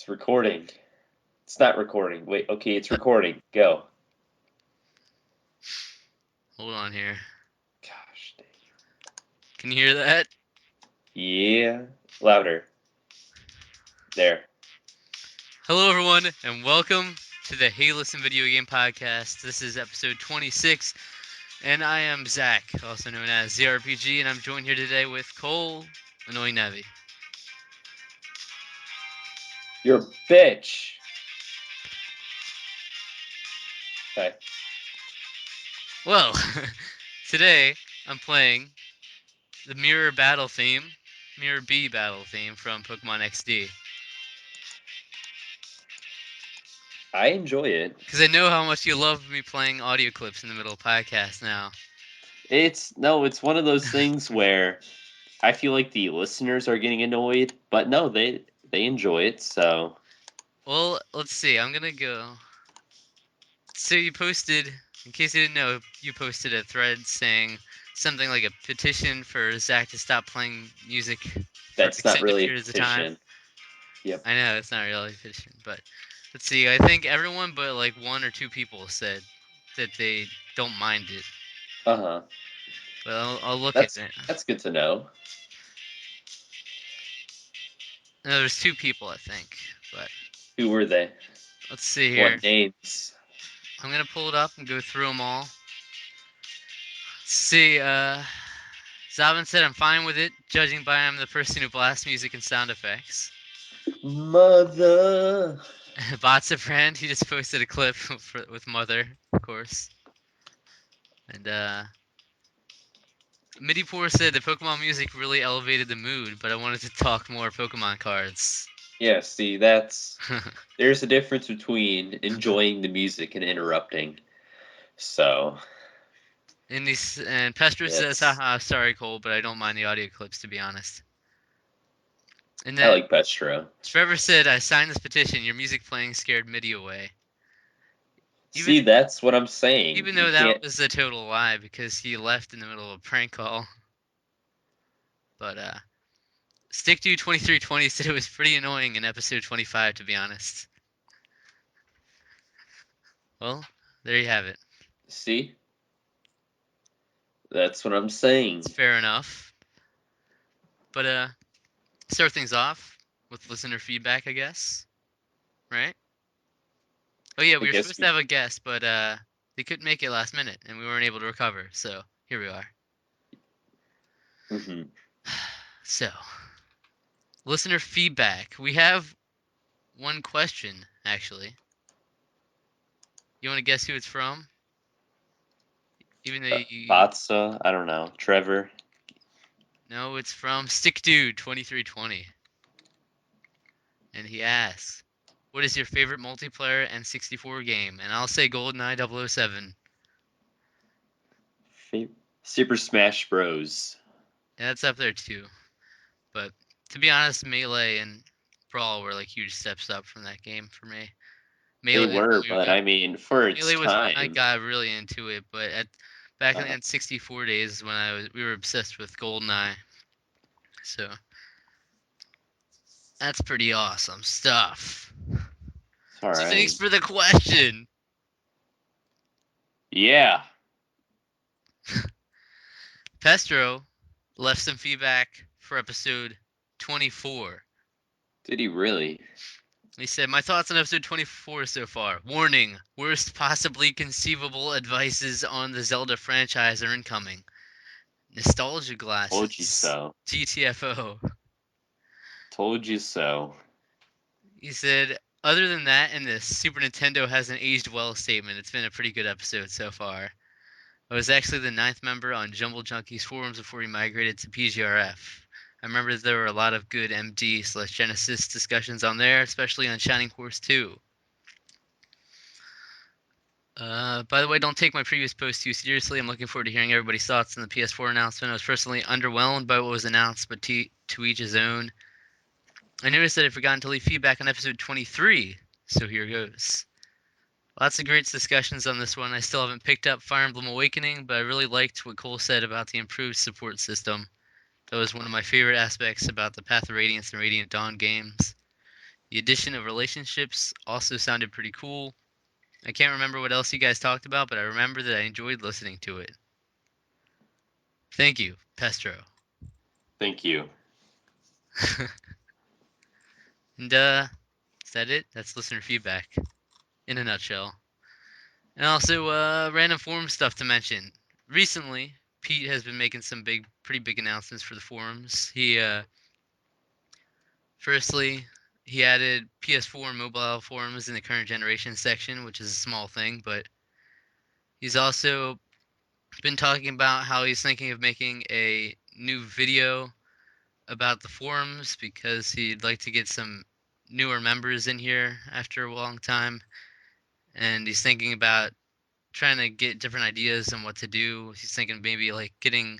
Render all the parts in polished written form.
It's recording. It's not recording. Wait, okay, it's recording. Go. Hold on here. Gosh dang. Can you hear that? Yeah. Louder. There. Hello, everyone, and welcome to the Hey Listen Video Game Podcast. This is episode 26, and I am Zach, also known as ZRPG, and I'm joined here today with Cole, Annoying Navi. You're a bitch. Okay. Well, today I'm playing the Miror Battle Theme, Miror B Battle Theme from Pokemon XD. I enjoy it. Because I know how much you love me playing audio clips in the middle of podcasts now. It's one of those things where I feel like the listeners are getting annoyed, but no, they enjoy it, so Well, let's see. I'm gonna go. So you posted, in case you didn't know, you posted a thread saying something like a petition for Zach to stop playing music for that's not extended really a periods of time. petition. Yep. I know it's not really a petition, but let's see. I think everyone but like one or two people said that they don't mind it. Uh-huh. But I'll look at That's it. that's good to know. No, there's two people I think, but Who were they? let's see here. What names? I'm gonna pull it up and go through them all. Let's see. Zavin said I'm fine with it, judging by I'm the person who blasts music and sound effects. Mother. Bot's a friend. He just posted a clip with Mother, of course. And Midipoor said the Pokemon music really elevated the mood, but I wanted to talk more Pokemon cards. Yeah, see, there's a difference between enjoying the music and interrupting. So, and Pester says, it's haha, sorry Cole, but I don't mind the audio clips to be honest. And I then like Pestro. Trevor said, I signed this petition, your music playing scared Midi away. Even See, that's what I'm saying. even You though that can't. was a total lie because he left in the middle of a prank call. But StickDude2320 said it was pretty annoying in episode 25, to be honest. Well, there you have it. See, that's what I'm saying. It's fair enough. But start things off with listener feedback, I guess. Right? Oh yeah, I we were guess supposed to have a guest, but they couldn't make it last minute, and we weren't able to recover. So here we are. hmm So, listener feedback. We have one question, actually. You want to guess who it's from? Even though you Batsa, I don't know. Trevor. no, it's from StickDude2320. And he asks, what is your favorite multiplayer N64 game? And I'll say GoldenEye 007. Super Smash Bros. Yeah, that's up there too. But to be honest, Melee and Brawl were like huge steps up from that game for me. They Melee, were, but I mean, for its Melee was when I time. got really into it, but back in the Uh, N64 days when we were obsessed with GoldenEye. So that's pretty awesome stuff. it's all So right. thanks for the question. Yeah. Pestro left some feedback for episode 24. Did he really? He said, my thoughts on episode 24 so far. Warning, worst possibly conceivable advices on the Zelda franchise are incoming. Nostalgia Told you glasses. so. GTFO. Told you so. He said, other than that, and the Super Nintendo hasn't aged well statement, it's been a pretty good episode so far. I was actually the 9th member on Jumble Junkies forums before we migrated to PGRF. I remember there were a lot of good MD/Genesis discussions on there, especially on Shining Force 2. By the way, don't take my previous post too seriously. I'm looking forward to hearing everybody's thoughts on the PS4 announcement. I was personally underwhelmed by what was announced, but to each his own. I noticed that I'd forgotten to leave feedback on episode 23, so here goes. Lots of great discussions on this one. I still haven't picked up Fire Emblem Awakening, but I really liked what Cole said about the improved support system. That was one of my favorite aspects about the Path of Radiance and Radiant Dawn games. The addition of relationships also sounded pretty cool. I can't remember what else you guys talked about, but I remember that I enjoyed listening to it. Thank you, Pestro. Thank you. And is that it? That's listener feedback in a nutshell. And also random forum stuff to mention. Recently, Pete has been making some pretty big announcements for the forums. Firstly, he added PS4 and mobile forums in the current generation section, which is a small thing, but he's also been talking about how he's thinking of making a new video about the forums because he'd like to get some newer members in here after a long time, and he's thinking about trying to get different ideas on what to do. He's thinking maybe like getting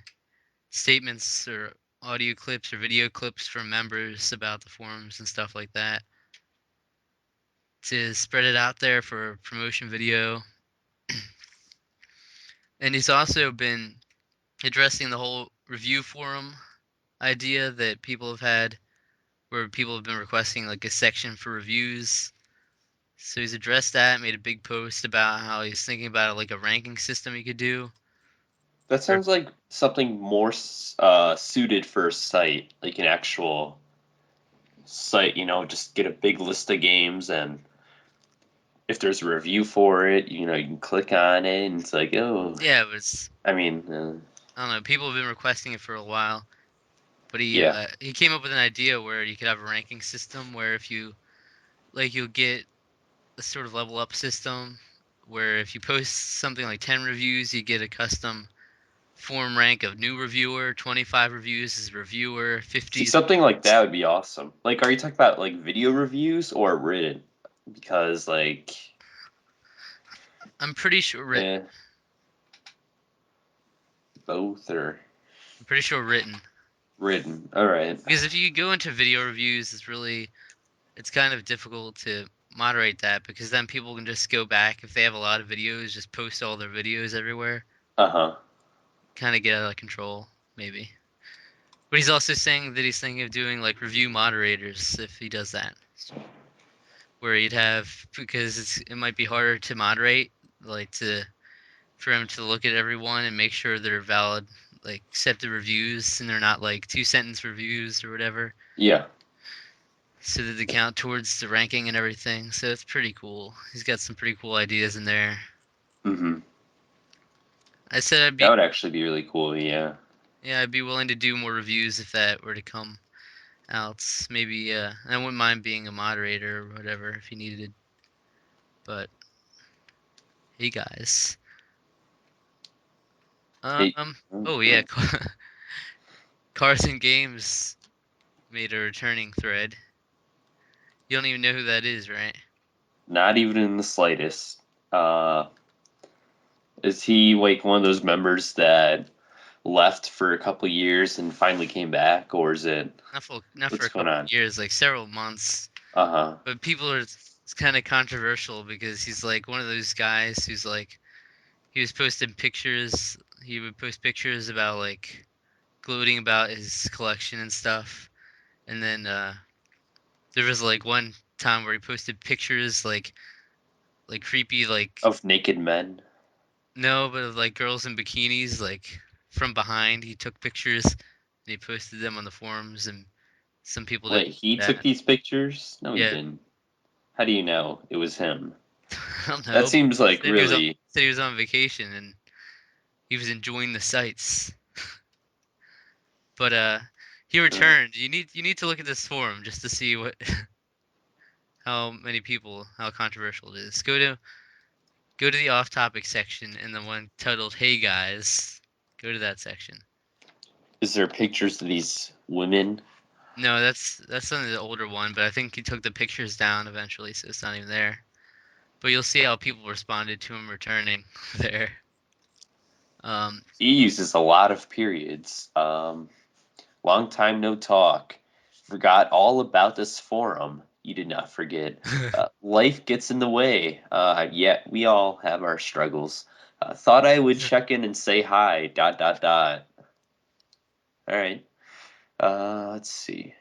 statements or audio clips or video clips from members about the forums and stuff like that to spread it out there for a promotion video. And he's also been addressing the whole review forum idea that people have had, where people have been requesting like a section for reviews. So he's addressed that, made a big post about how he's thinking about like a ranking system he could do. That sounds like something more suited for a site, like an actual site. Just get a big list of games, and if there's a review for it, you can click on it, and it's like, oh, Yeah, it was. I mean, I don't know. People have been requesting it for a while, but yeah, he came up with an idea where you could have a ranking system where if you you'll get a sort of level up system where if you post something like 10 reviews, you get a custom form rank of new reviewer, 25 reviews as reviewer, see, 50. something like that would be awesome. Like, are you talking about like video reviews or written? Because like, I'm pretty sure written. eh, both or I'm pretty sure written. written. All right. Because if you go into video reviews, it's kind of difficult to moderate that because then people can just go back if they have a lot of videos, just post all their videos everywhere. Uh-huh. Kind of get out of control, maybe. But he's also saying that he's thinking of doing like review moderators if he does that, where he'd have because it might be harder to moderate, like for him to look at everyone and make sure they're valid, like accepted reviews and they're not like 2 sentence reviews or whatever, Yeah. so that they count towards the ranking and everything. So it's pretty cool. He's got some pretty cool ideas in there. Mm-hmm. I said That would actually be really cool. Yeah. I'd be willing to do more reviews if that were to come out. Maybe I wouldn't mind being a moderator or whatever if you needed. But hey guys. Hey. Oh yeah, Carson Games made a returning thread. You don't even know who that is, right? Not even in the slightest. Uh, is he like one of those members that left for a couple years and finally came back, or is it Not for what's a going couple on? of years, like several months. Uh-huh. But people are it's kind of controversial because he's like one of those guys who's like he was posting pictures. He would post pictures about like gloating about his collection and stuff. And then there was like one time where he posted pictures like creepy like Of naked men. no, but of like girls in bikinis like from behind. He took pictures and he posted them on the forums and some people didn't Wait, he like took that. these pictures? No, he Yeah, didn't. How do you know it was him? I don't That know. seems like really. Said he was on vacation and he was enjoying the sights. But he Uh, returned. You need to look at this forum just to see what how controversial it is. Go to the off topic section and the one titled "Hey guys." Go to that section. is there pictures of these women? No, that's on the older one, but I think he took the pictures down eventually, so it's not even there. But you'll see how people responded to him returning there. He uses a lot of periods. Long time no talk. Forgot all about this forum. You did not forget. Life gets in the way. Yet we all have our struggles. Thought I would check in and say hi. Dot dot dot. All right. Let's see.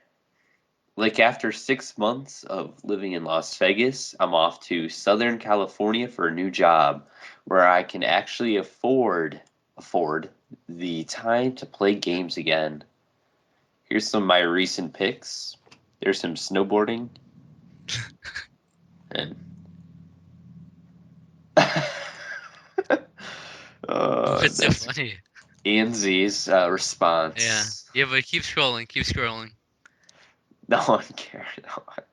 like after 6 months of living in Las Vegas, I'm off to Southern California for a new job where I can actually afford the time to play games again. Here's some of my recent picks. There's some snowboarding and What's so that's funny? Anzi's Yeah. response. Yeah, but keep scrolling. Keep scrolling. No one cared. No one.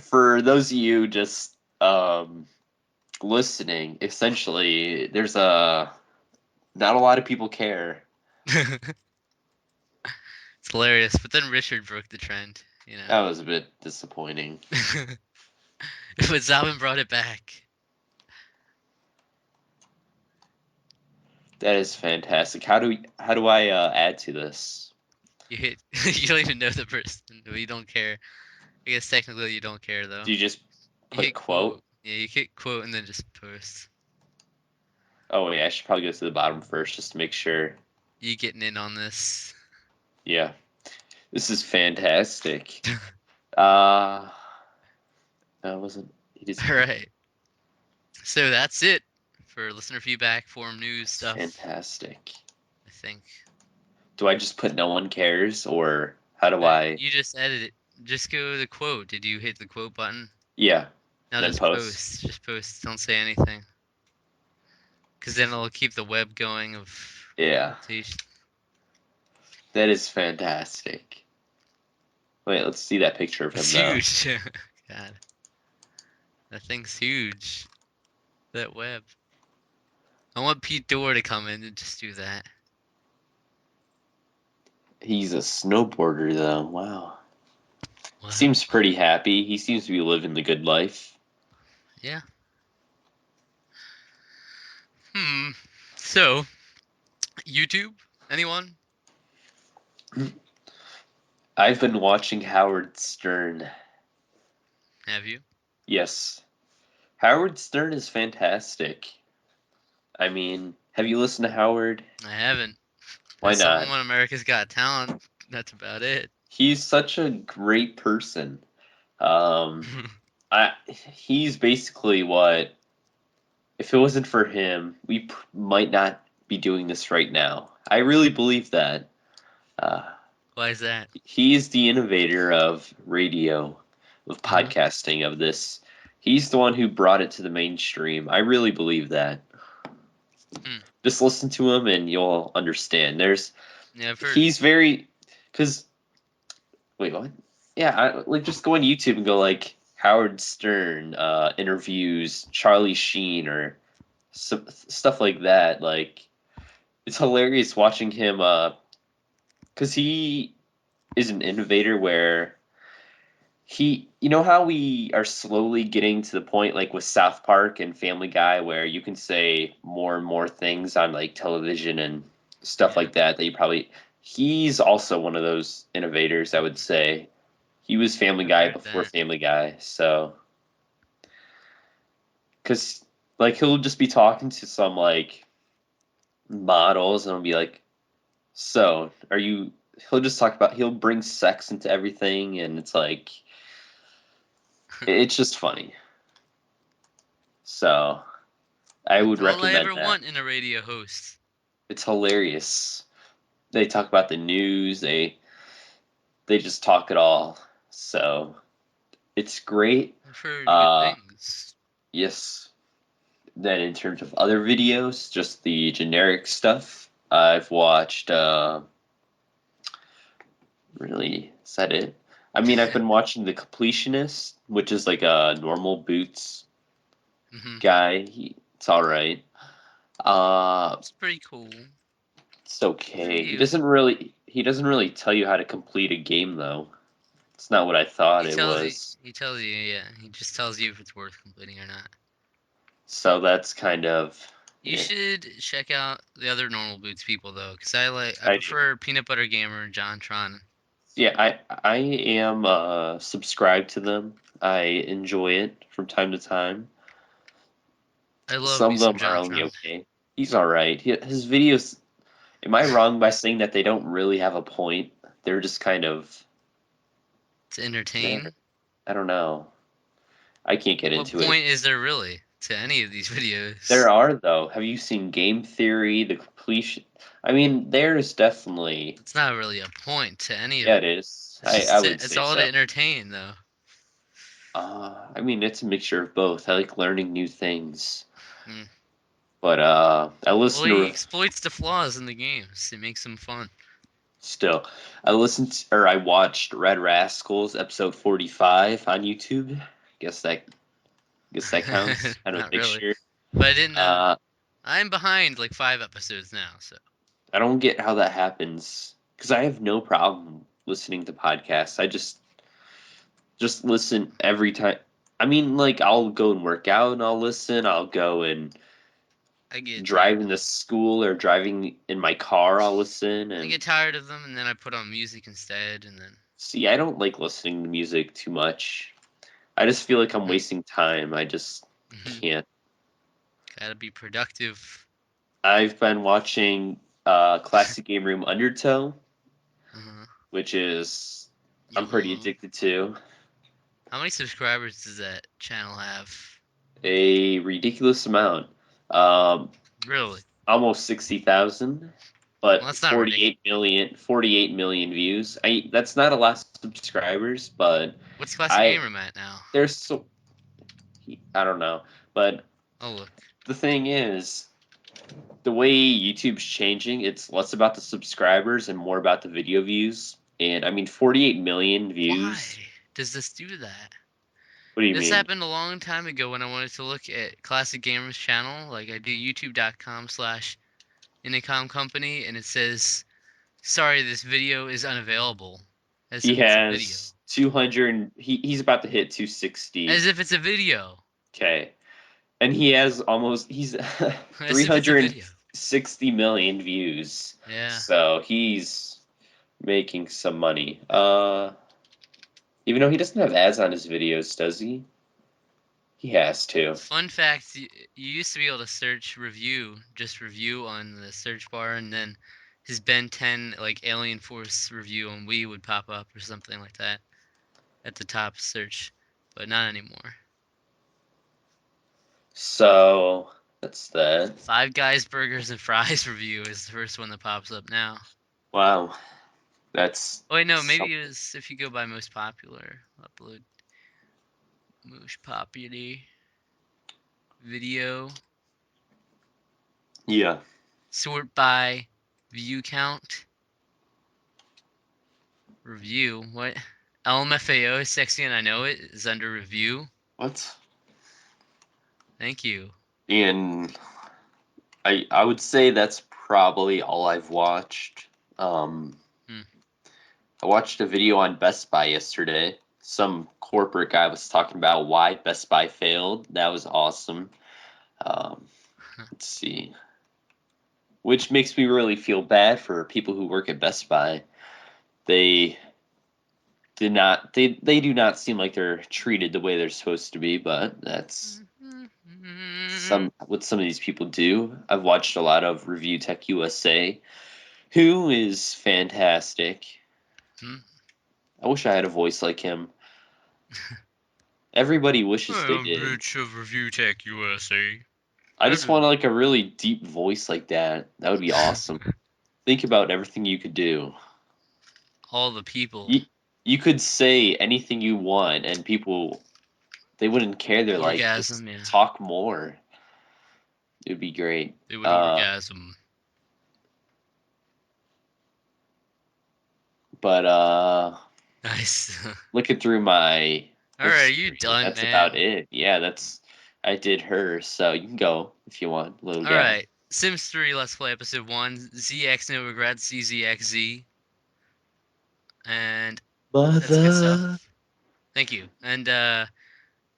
For those of you just listening, essentially, there's not a lot of people care. It's hilarious. But then Richard broke the trend, you know. That was a bit disappointing. But Zalman brought it back. That is fantastic. How do I add to this? You hit. You don't even know the person. You don't care. I guess technically you don't care though. Do you just You put hit quote. quote? Yeah, you hit quote and then just post. Oh wait, I should probably go to the bottom first just to make sure. You getting in on this? Yeah, this is fantastic. Uh, that wasn't. He just. All right. So that's it for listener feedback, forum news It's stuff. fantastic. I think. Do I just put no one cares or how do I? You just edit it. Just go to the quote. Did you hit the quote button? Yeah, Now then just post. post. Just post. Don't say anything. Because then it'll keep the web going of Yeah, quotation. that is fantastic. Wait, let's see that picture of him It's though. huge. God. That thing's huge. That web. I want Pete Dorr to come in and just do that. He's a snowboarder though. Wow. Wow. Seems pretty happy. He seems to be living the good life. Yeah. So, YouTube? Anyone? I've been watching Howard Stern. Have you? Yes. Howard Stern is fantastic. I mean, have you listened to Howard? I haven't. Why I saw not? him on America's Got Talent. That's about it. He's such a great person. Um, he's basically what, if it wasn't for him, we might not be doing this right now. I really believe that. Uh, Why is that? he's the innovator of radio, of Uh-huh. podcasting, of this. He's the one who brought it to the mainstream. I really believe that. Hmm. Just listen to him and you'll understand. Yeah, I've heard. He's very, because, wait, what? Yeah, like just go on YouTube and go like Howard Stern interviews Charlie Sheen or stuff like that. Like, it's hilarious watching him, because he is an innovator where you know how we are slowly getting to the point like with South Park and Family Guy where you can say more and more things on like television and stuff Yeah, like that that you probably he's also one of those innovators, I would say. He was Family I've Guy heard before that. Family Guy, so because like he'll just be talking to some like models and he'll be like, so are you, he'll just talk about, he'll bring sex into everything and it's like it's just funny. So I would That's all I recommend ever that. want in a radio host. It's hilarious. They talk about the news, they just talk it all. So it's great. I've heard good Uh things. yes. Then in terms of other videos, just the generic stuff. I've watched really, is that it? I mean, I've been watching The Completionist, which is like a normal boots Hmm. guy. It's all right. It's pretty cool. It's okay. Review. He doesn't really tell you how to complete a game though. It's not what I thought He it tells you. was. He tells you. Yeah. He just tells you if it's worth completing or not. So that's kind of You eh, should check out the other normal boots people though, because I I do. prefer Peanut Butter Gamer and John Tron. Yeah, I am subscribed to them. I enjoy it from time to time. I love Some me of some them are John only Tron. okay. He's all right. His videos. Am I wrong by saying that they don't really have a point? They're just kind of To there. entertain. I don't know. I can't get What into it. point is there really to any of these There videos? are though. Have you seen Game Theory, the completion? I mean, there's definitely. It's not really a point to any of Yeah, it. it is. It's I just would it's say all to so. entertain though. I mean, it's a mixture of both. I like learning new things, Hmm. but I Well, listen he to exploits the flaws in the games. It makes them fun. still. I watched Red Rascals episode 45 on YouTube. Guess that guess that counts. Kind of a Not really, mixture. but I didn't know. Uh, I'm behind like 5 episodes now, so I don't get how that happens because I have no problem listening to podcasts. I just listen every time. I mean, like I'll go and work out and I'll listen. I'll go and I get tired driving of to them. school or driving in my car. I'll listen I and get tired of them, and then I put on music instead, and then see. I don't like listening to music too much. I just feel like I'm hmm, wasting time. I just can't. gotta be productive. I've been watching Classic Game Room Undertow, Uh-huh. which is You I'm pretty love. addicted to. How many subscribers does that channel have? A ridiculous amount. Um, Really? almost 60,000, Well, but that's not ridiculous. 48 million views. That's not a lot of subscribers, but What's Classic I Gamer at now? there's so I don't know. But Oh look. the thing is, the way YouTube's changing, it's less about the subscribers and more about the video views. And I mean, 48 million Why views. does this do that? What do you This mean? happened a long time ago when I wanted to look at Classic Gamer's channel. Like I do youtube.com/Intercom Company, and it says, "Sorry, this video is unavailable," as He if it's a video. has 200. He's about to hit 260. As if it's a video. Okay. And he's As if it's a video. 360 million views. Yeah. So he's making some money. Even though he doesn't have ads on his videos, does he? He has to. Fun fact: you used to be able to search just review on the search bar, and then his Ben 10 like Alien Force review on Wii would pop up or something like that at the top search, but not anymore. So that's that. Five Guys Burgers and Fries review is the first one that pops up now. Wow. That's Oh wait, no, some, maybe it was if you go by most popular. Upload most popular video. yeah. Sort by view count. Review. What? LMFAO is sexy and I know it is under review. What? Thank you. And I would say that's probably all I've watched. Um, Hmm. I watched a video on Best Buy yesterday. Some corporate guy was talking about why Best Buy failed. That was awesome. Um, let's see. Which makes me really feel bad for people who work at Best Buy. They they do not seem like they're treated the way they're supposed to be, but that's some of these people do. I've watched a lot of Review Tech USA, who is fantastic. Hmm. I wish I had a voice like him. Everybody wishes they I'm did. Rich of Review Tech USA. I just want like a really deep voice like that. That would be awesome. Think about everything you could do. All the people. You could say anything you want, and people they wouldn't care. They're like, just Orgasm, yeah. talk more. It would be great. They would orgasm. But Nice. looking through my Alright, you history, done, that's about man. it. Yeah, that's I did her, so you can go if you want, little guy. Alright. Sims 3 Let's Play Episode 1. ZX No Regrets, ZZXZ. And that's good Mother. stuff. Thank you. And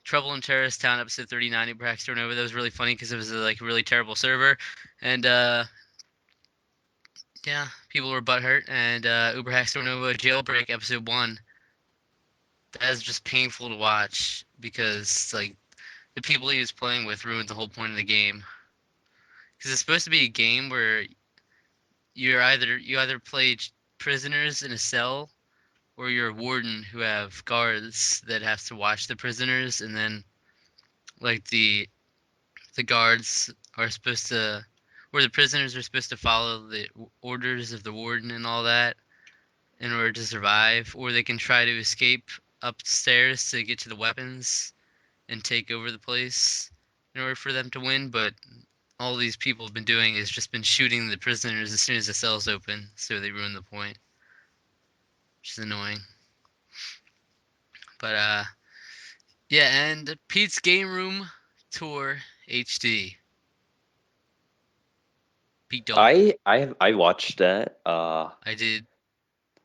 Trouble in Terrorist Town episode 39 at Braxton Nova. That was really funny because it was like a really terrible server. And yeah, people were butthurt. And Uber Hacks Nova Jailbreak episode 1. That is just painful to watch because like the people he was playing with ruined the whole point of the game. Because it's supposed to be a game where you either play prisoners in a cell, or you're a warden who have guards that have to watch the prisoners, and then like the guards are supposed to, or the prisoners are supposed to follow the orders of the warden and all that in order to survive, or they can try to escape upstairs to get to the weapons and take over the place in order for them to win. But all these people have been doing is just been shooting the prisoners as soon as the cell's open, so they ruin the point, which is annoying. But yeah, and Pete's Game Room Tour HD. Pete Dog. I watched that. I did.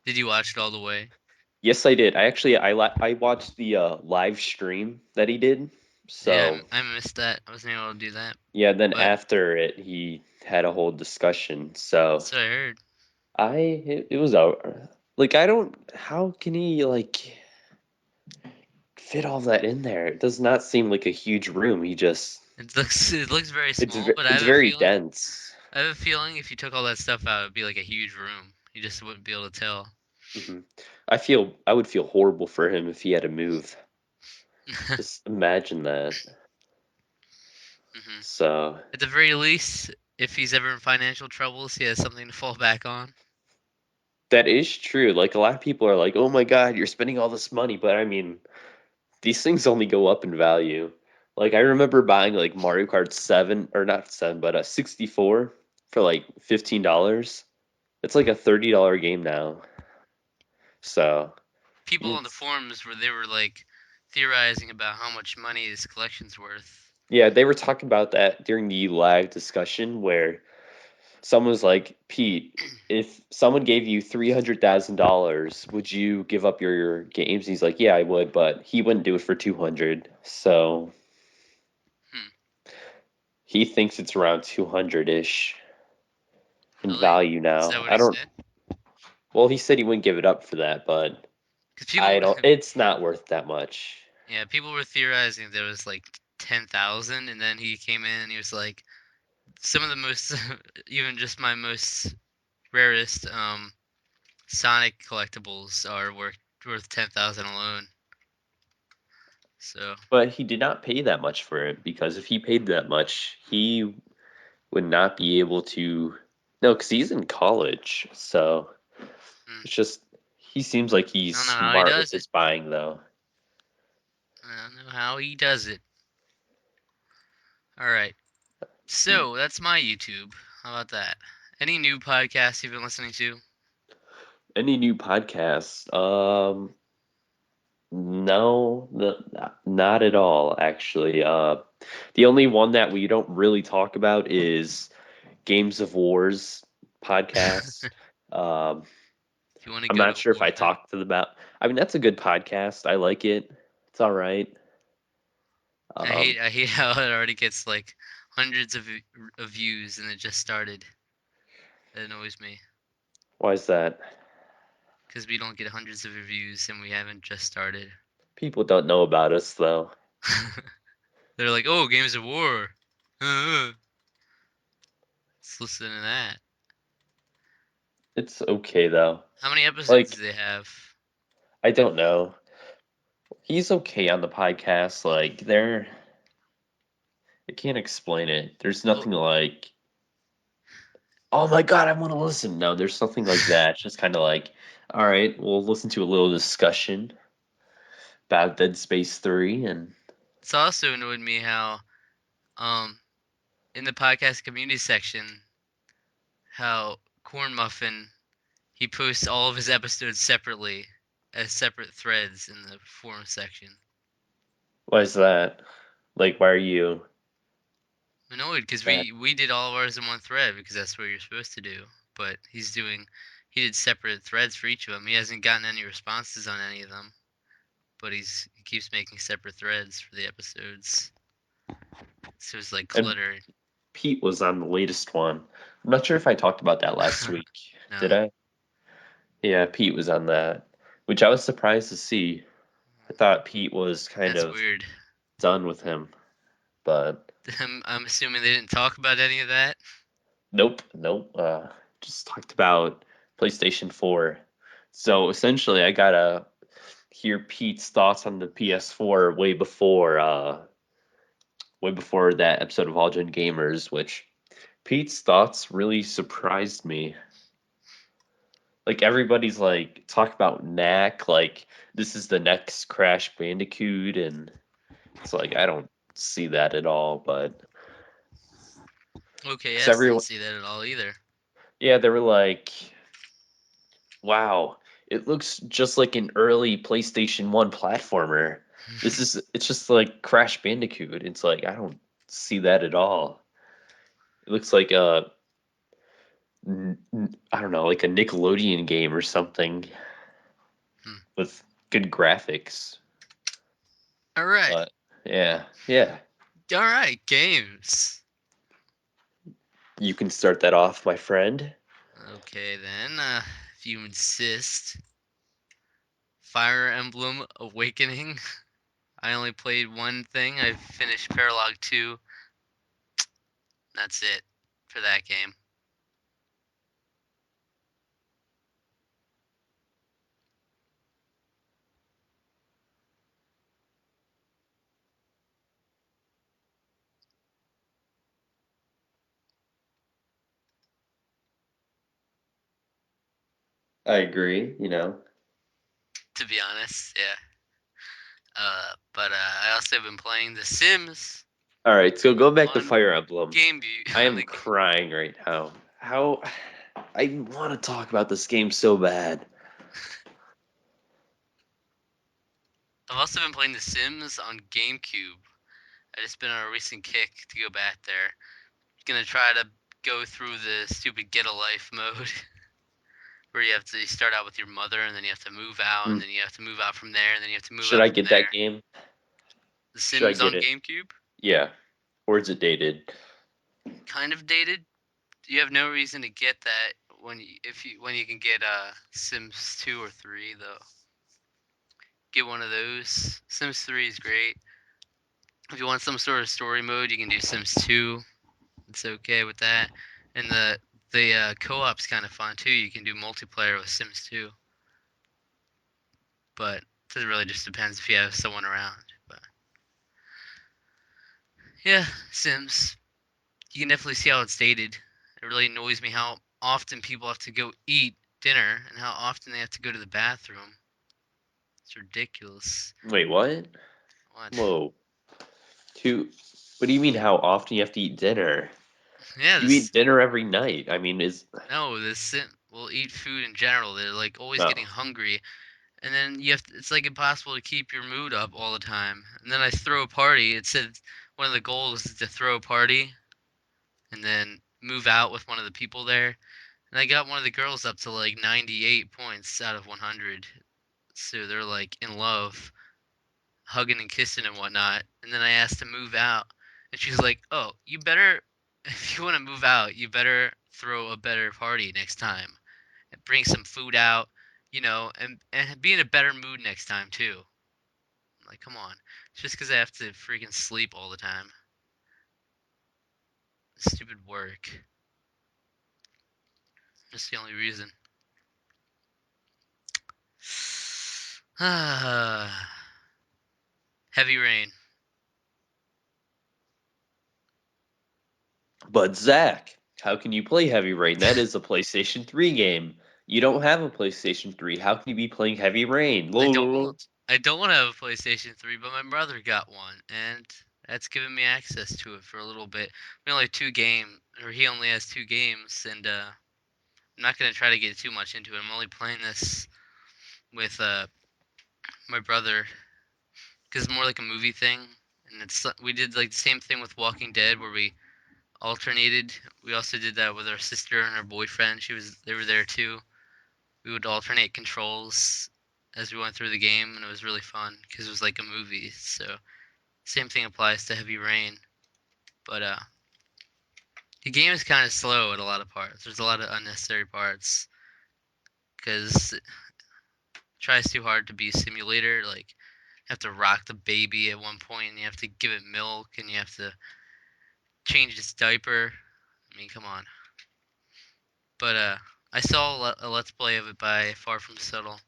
Did you watch it all the way? Yes, I did. I watched the live stream that he did. Yeah, So I missed that. I wasn't able to do that. yeah, then But after it, he had a whole discussion. So so I heard. it was out. Like I don't. How can he like fit all that in there? It does not seem like a huge room. It looks very small, but It's very dense. I have a feeling if you took all that stuff out, it'd be like a huge room. You just wouldn't be able to tell. Hmm. I would feel horrible for him if he had to move. Just imagine that. Hmm. So At the very least, if he's ever in financial troubles, he has something to fall back on. that is true. Like a lot of people are like, "Oh my God, you're spending all this money," but I mean, these things only go up in value. Like I remember buying like Mario Kart 7 or not 7, but a 64 for like $15. It's like a $30 game now. So, People on the it's forums where they were like theorizing about how much money his collection's worth. yeah, they were talking about that during the live discussion where someone was like, "Pete, if someone gave you $300,000, would you give up your games?" He's like, "Yeah, I would," but he wouldn't do it for 200. So, Hmm. he thinks it's around 200-ish in Really? value Is that now. what I he don't. said? Well, he said he wouldn't give it up for that, but Because I people, don't. It's not worth that much. yeah, people were theorizing there was like 10,000, and then he came in and he was like, some of the most, even just my most rarest Sonic collectibles are worth 10,000 alone. So, But he did not pay that much for it because if he paid that much, he would not be able to. No, because he's in college, so hmm, it's just he seems like he's I don't know how he smart with does it. his buying, though. I don't know how he does it. All right. Hmm. So, that's my YouTube. How about that? Any new podcasts you've been listening to? Any new podcasts? No, not at all, actually. The only one that we don't really talk about is Games of Wars podcast. If Um, you want to I'm go not to sure if war, I then talked to them about. I mean, that's a good podcast. I like it. It's all right. Um, I hate how it already gets like hundreds of views and it just started. That annoys me why is that? because we don't get hundreds of reviews and we haven't just started. People don't know about us though. They're like, "Oh, Games of War." Let's listen to that. It's okay though. How many episodes Like, do they have? I don't know. He's okay on the podcast. Like, I can't explain it. There's Well, nothing like, oh my God, I want to listen. No, there's nothing like that. It's just kind of like, all right, we'll listen to a little discussion about Dead Space 3 and it's also annoyed me how um in the podcast community section how Corn Muffin he posts all of his episodes separately as separate threads in the forum section. why is that? Like, why are you I'm annoyed because that? we did all of ours in one thread because that's what you're supposed to do. But he did separate threads for each of them. He hasn't gotten any responses on any of them, but he keeps making separate threads for the episodes. So it's like And clutter. Pete was on the latest one. I'm not sure if I talked about that last week. Did No, I? Yeah, Pete was on that, which I was surprised to see. I thought Pete was kind that's of weird. done with him. but I'm assuming they didn't talk about any of that. nope, nope. Just talked about PlayStation 4. So essentially, I gotta hear Pete's thoughts on the PS4 way before that episode of All Gen Gamers, which Pete's thoughts really surprised me. Like everybody's like talk about knack, like this is the next Crash Bandicoot, and it's like I don't see that at all. But Okay, because yes, didn't everyone, see that at all either. yeah, they were like, wow, it looks just like an early PlayStation 1 platformer. It's just like Crash Bandicoot. It's like I don't see that at all. It looks like I don't know, like a Nickelodeon game or something Hmm. with good graphics. All right, But yeah, yeah. all right, games. You can start that off, my friend. Okay then, if you insist. Fire Emblem Awakening. I only played one thing. I finished Paralog 2. That's it for that game. I agree, To be honest, yeah. But I also have been playing The Sims All right, so go back to on Fire Emblem. Game View. I On am the, crying right now. How I want to talk about this game so bad. I've also been playing The Sims on GameCube. I just been on a recent kick to go back there. Gonna try to go through the stupid get a life mode where you have to start out with your mother and then you have to move out and Hmm. then you have to move out from there and then you have to move Should out I from get that there. game? The Should I Sims get on it? GameCube, Yeah. Or is it dated? kind of dated. You have no reason to get that when you can get Sims 2 or 3 though. Get one of those. Sims 3 is great. If you want some sort of story mode, you can do Sims 2. It's okay with that. And the co-op's kind of fun too. You can do multiplayer with Sims 2, but it really just depends if you have someone around. But yeah, Sims. You can definitely see how it's dated. It really annoys me how often people have to go eat dinner and how often they have to go to the bathroom. It's ridiculous. Wait, what? What? Whoa. Two. What do you mean? How often you have to eat dinner? Yeah, You eat dinner every night. I mean, is no, this Sim will eat food in general. They're like always no. getting hungry, and then it's like impossible to keep your mood up all the time. And then I throw a party. It said one of the goals is to throw a party and then move out with one of the people there. And I got one of the girls up to like 98 points out of 100. So they're like in love, hugging and kissing and whatnot. And then I asked to move out, and she's like, "Oh, you better, if you want to move out, you better throw a better party next time. And bring some food out, and be in a better mood next time too." I'm like, come on, it's just because I have to freaking sleep all the time. Stupid work. That's the only reason. Heavy rain. But Zach, how can you play Heavy Rain? That is a PlayStation 3 game. You don't have a PlayStation 3. How can you be playing Heavy Rain? I don't want. I don't want to have a PlayStation 3, but my brother got one, and that's given me access to it for a little bit. We only have two games, or he only has two games, and I'm not gonna try to get too much into it. I'm only playing this with my brother because it's more like a movie thing, and we did like the same thing with Walking Dead where we alternated. We also did that with our sister and her boyfriend. They were there too. We would alternate controls as we went through the game, and it was really fun because it was like a movie. So same thing applies to Heavy Rain, but the game is kind of slow at a lot of parts. There's a lot of unnecessary parts because it tries too hard to be a simulator. Like have to rock the baby at one point, and you have to give it milk, and you have to change its diaper. I mean, come on. But I saw a Let's Play of it by Far From Subtle.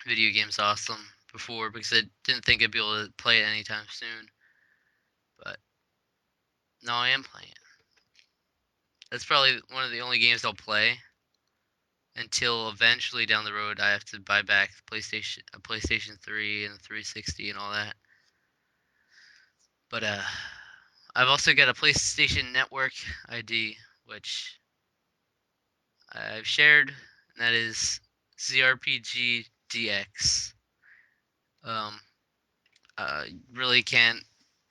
Video game's awesome before because I didn't think I'd be able to play it anytime soon. But now I am playing it. That's probably one of the only games I'll play until eventually down the road I have to buy back a PlayStation 3 and a 360 and all that. But I've also got a PlayStation Network ID, which I've shared, and that is ZRPGHD. Really can't.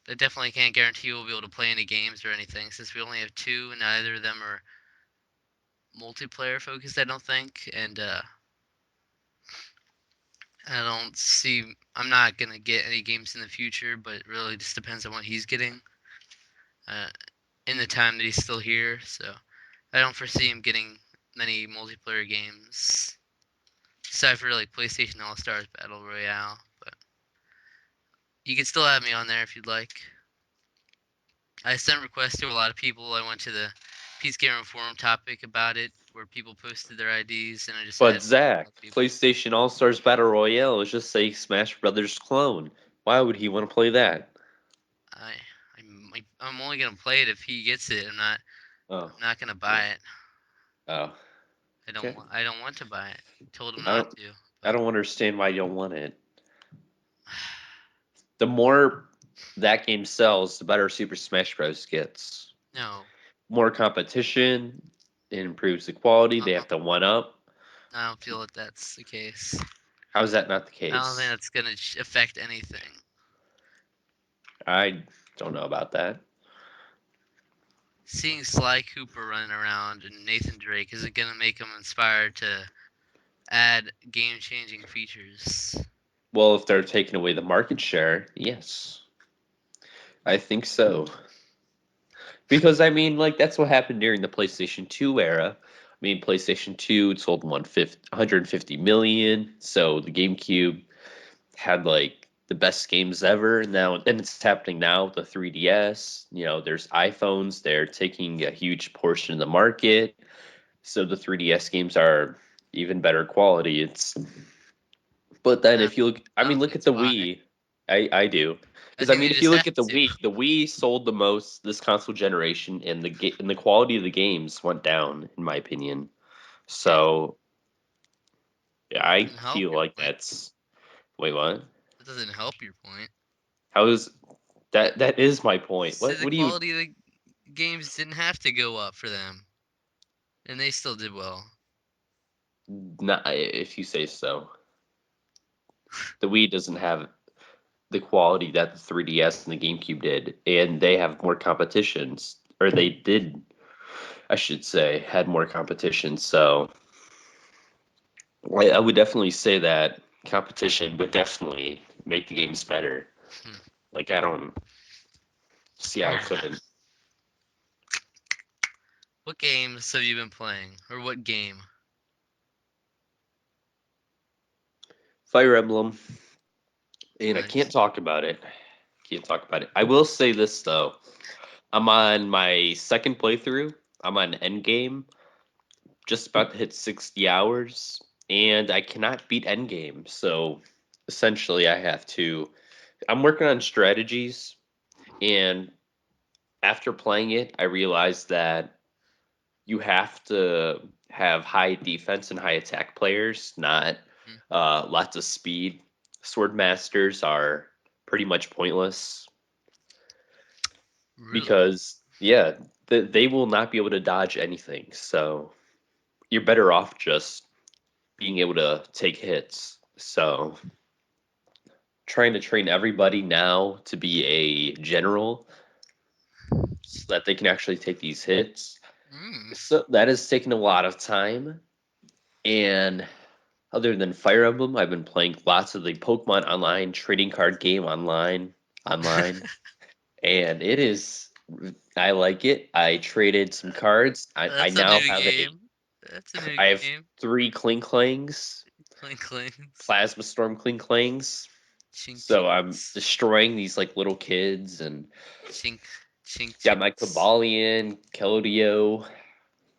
I definitely can't guarantee we'll be able to play any games or anything since we only have two, and neither of them are multiplayer focused. I don't think, and I don't see. I'm not gonna get any games in the future, but it really just depends on what he's getting in the time that he's still here. So I don't foresee him getting many multiplayer games, aside for like PlayStation All Stars Battle Royale. But you can still have me on there if you'd like. I sent requests to a lot of people. I went to the PC Gamer Forum topic about it, where people posted their IDs, and I just But had Zach, PlayStation All Stars Battle Royale is just a Smash Brothers clone. Why would he want to play that? I'm only gonna play it if he gets it. I'm not gonna buy it. Oh. I don't want to buy it. I told him I not don't. to. I don't understand why you don't want it. The more that game sells, the better Super Smash Bros. Gets. No. More competition. It improves the quality. They have to one up. I don't feel that that's the case. How is that not the I don't think case? that's gonna affect anything. I don't know about that. Seeing Sly Cooper running around and Nathan Drake isn't gonna make him inspired to add game-changing features. Well, if they're taking away the market share, yes. I think so. Because I mean, like that's what happened during the PlayStation 2 era. I mean, PlayStation 2 sold 150 million, so the GameCube had like the best games ever. Now, and it's happening now with the 3DS. You know, there's iPhones, they're taking a huge portion of the market. So the 3DS games are even better quality. But then if you look, I I mean, don't look think at that's the why. Wii. I do. I Because I think they mean, if you just look have at to. the Wii sold the most this console generation, and and the quality of the games went down, in my opinion. Yeah, So yeah, that I doesn't help feel your like point. that's. Wait, what? That doesn't help your point. How is that? That is my point. So the What do you? quality of the games didn't have to go up for them, and they still did well. Not if you say so. The Wii doesn't have the quality that the 3DS and the GameCube did, and they have more competitions, or they did, I should say, had more competition. So I would definitely say that competition would definitely make the games better. Hmm. Like I don't see how it couldn't. What games have you been playing, or what game? Fire Emblem, and I Nice. can't talk about it. Can't talk about it. I will say this though. I'm on my second playthrough. I'm on Endgame, just about to hit 60 hours, and I cannot beat Endgame. So essentially, I have to. I'm working on strategies, and after playing it, I realized that you have to have high defense and high attack players, not Hmm. lots of speed. Sword masters are pretty much pointless Really? because, yeah, they will not be able to dodge anything. So you're better off just being able to take hits. So trying to train everybody now to be a general so that they can actually take these hits. Mm. So that has taken a lot of time. And other than Fire Emblem, I've been playing lots of the Pokemon Online trading card game online, and it is. I like it. I traded some cards. I That's a now new have game. That's a new I have game. three Kling Clangs, Clink clings. Plasma Storm Kling Clangs. Chink, So chink, I'm destroying these like little kids and chink, chink, got my chink. Kabalion, Keldeo,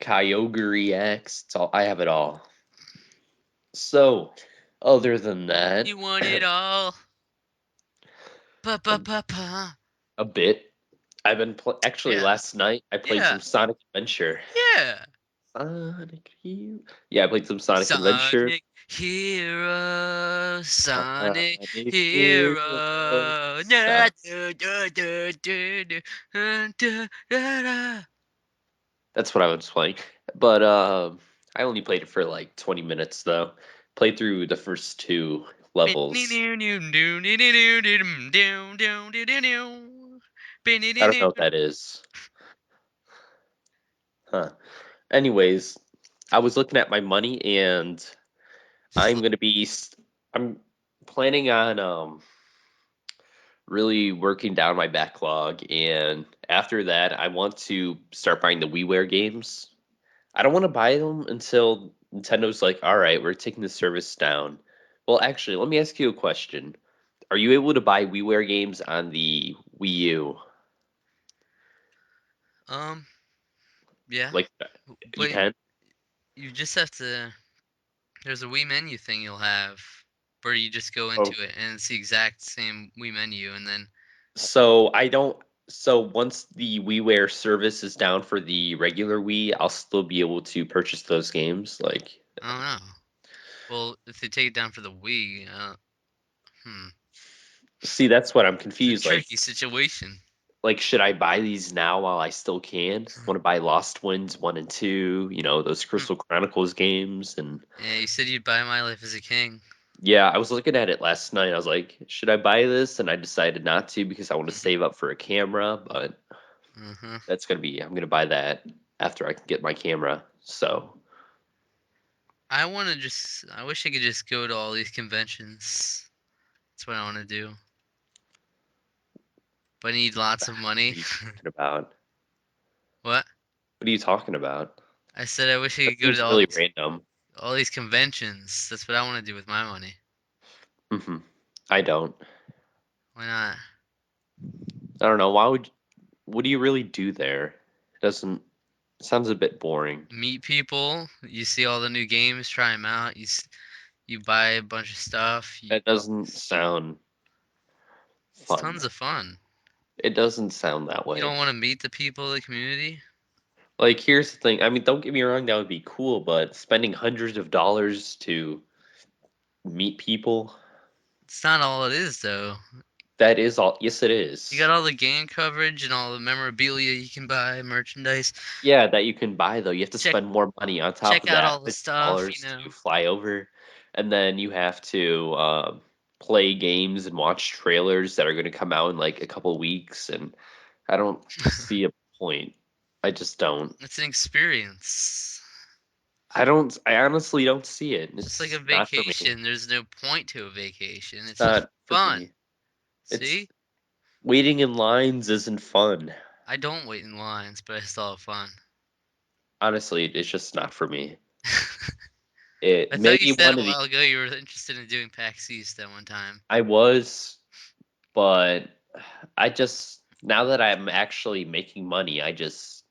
Kyogre X. It's all I have it all. So other than that, You want it all. Pa pa a, pa pa. a bit. I've been actually Yeah. last night I played Yeah. some Sonic Adventure. Yeah. Sonic Hero. Yeah, I played some Sonic Adventure. Sonic Hero. Sonic Sonic Hero. Hero. Da, da, da, da, da, da, da, da, da. That's what I was playing. But I only played it for like 20 minutes though. Played through the first two levels. I don't know what that is. Huh. Anyways, I was looking at my money and I'm going to be I'm planning on really working down my backlog, and after that I want to start buying the WiiWare games. I don't want to buy them until Nintendo's like, all right, we're taking the service down. Well, actually, let me ask you a question. Are you able to buy WiiWare games on the Wii U? Um, yeah, Like, you but can? you just have to. There's a Wii menu thing you'll have where you just go into Oh, it and it's the exact same Wii menu, and then so I don't. So once the WiiWare service is down for the regular Wii, I'll still be able to purchase those games. Like, I don't know. Well, if they take it down for the Wii, see, that's what I'm it's a confused. tricky situation. Should I buy these now while I still can? Want to buy Lost Winds 1 and 2, those Hmm. Crystal Chronicles games. And Yeah, you said you'd buy My Life as a King. yeah, I was looking at it last night. I was like, should I buy this? And I decided not to because I want to save up for a camera, but Mm-hmm. I'm going to buy that after I can get my camera. So, I wish I could just go to all these conventions. That's what I want to do. But I need lots of what money. are you talking about? What? What are you talking about? I said I wish I That could go seems to really random. all these conventions. That's what I want to do with my money. Hmm. I don't. Why not? I don't know. What do you really do there? It doesn't, sounds a bit boring. Meet people. You see all the new games, try them out. You buy a bunch of stuff. That doesn't sound It's fun. tons of fun. It doesn't sound that You don't way. want to meet the people of the community? Like, here's the thing. I mean, don't get me wrong, that would be cool, but spending hundreds of dollars to meet people, It's not all it is, though. that is all. Yes, it You got is. all the game coverage and all the memorabilia you can buy, merchandise. Yeah, that you can buy, though. You have to Check spend more money on top check of out that, all the stuff, you $50 know. to fly over. And then you have to play games and watch trailers that are going to come out in like a couple weeks. And I don't see a point. I just don't. It's an experience. I honestly don't see it. Just like a It's not for me. vacation, there's no point to a vacation. It's It's just not for fun. me. It's See? waiting in lines isn't fun. I don't wait in lines, but I still have fun. Honestly, it's just not for me. It I thought you maybe said one a of the while ago you were interested in doing PAX East at one time. I was, but I just now that I'm actually making money, I just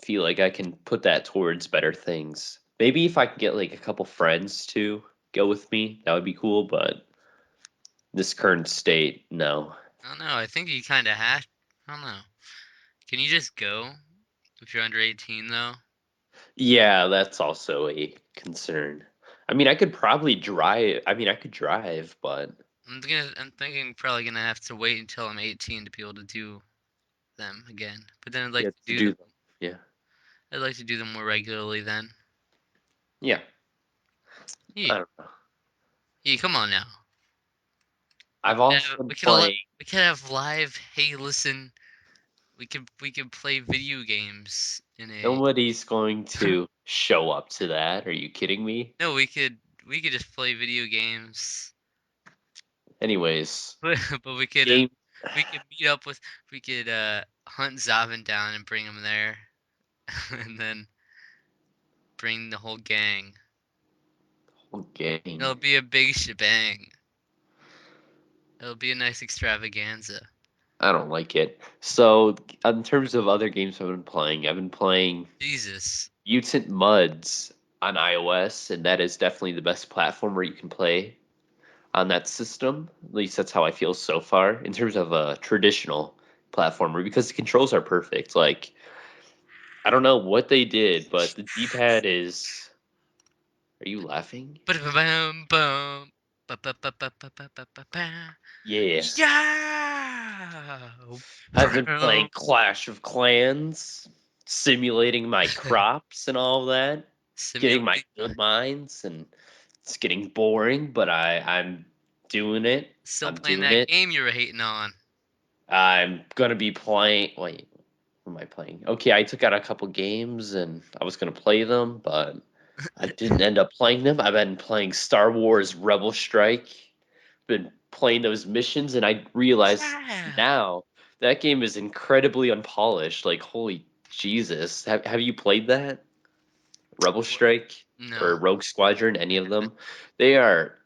feel like I can put that towards better things. Maybe if I could get like a couple friends to go with me, that would be cool, but this current state, no. I don't know. I think you kind of have. I don't know. Can you just go if you're under 18 though? Yeah, that's also a concern. I mean, I could probably drive. I mean, I could drive, but I'm thinking probably gonna have to wait until I'm 18 to be able to do them again. But then yeah, to do them. Yeah. I'd like to do them more regularly then. Yeah. Yeah, I don't know. yeah. Come on now. I've also Yeah, been playing. we could have live. Hey, listen. We could play video games in a. Nobody's going to show up to that. Are you kidding me? No, we could just play video games. Anyways, But game. we could meet up with we could hunt Zavin down and bring him there, and then bring the whole gang. Game. It'll be a big shebang. It'll be a nice extravaganza. I don't like it. So, in terms of other games I've been playing Jesus. Mutant Muds on iOS, and that is definitely the best platform where you can play on that system. At least that's how I feel so far in terms of a traditional platformer because the controls are perfect. Like, I don't know what they did, but the D-pad is. Are you laughing? Ba-da-ba-bam, bum. Ba-ba-ba-ba-ba-ba-ba-ba. Yeah. Yeah. I've been playing Clash of Clans, simulating my crops and all that, getting my Simulating. gold mines, and it's getting boring, but I'm doing it. Still I'm playing doing that it. game you were hating on. I'm gonna be playing. Wait, what am I playing? Okay, I took out a couple games and I was gonna play them, but I didn't end up playing them. I've been playing Star Wars Rebel Strike, been playing those missions, and I realize Yeah. now that game is incredibly unpolished. Like, holy Jesus. Have you played that? Rebel Strike or No. Rogue Squadron, any of I them? They are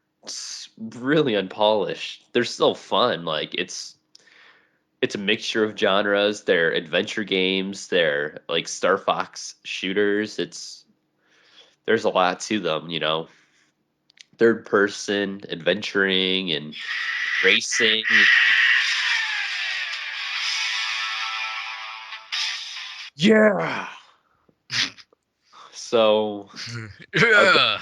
really unpolished. They're still fun. Like, it's a mixture of genres. They're adventure games. They're like Star Fox shooters. There's a lot to them, you know. Third person adventuring and racing. Yeah. So, I've, yeah.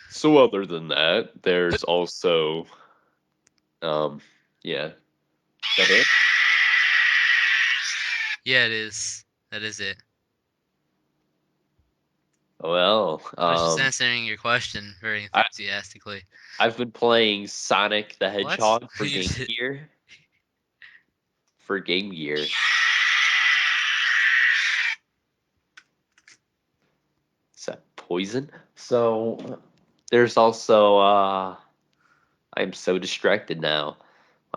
so other than that, there's also um yeah. Is that it? Yeah, it is. That is it. Well, I was just answering your question very I enthusiastically. I've been playing Sonic the What? Hedgehog for You Game did. Gear. For Game Gear. Is that poison? So there's also I'm so distracted now.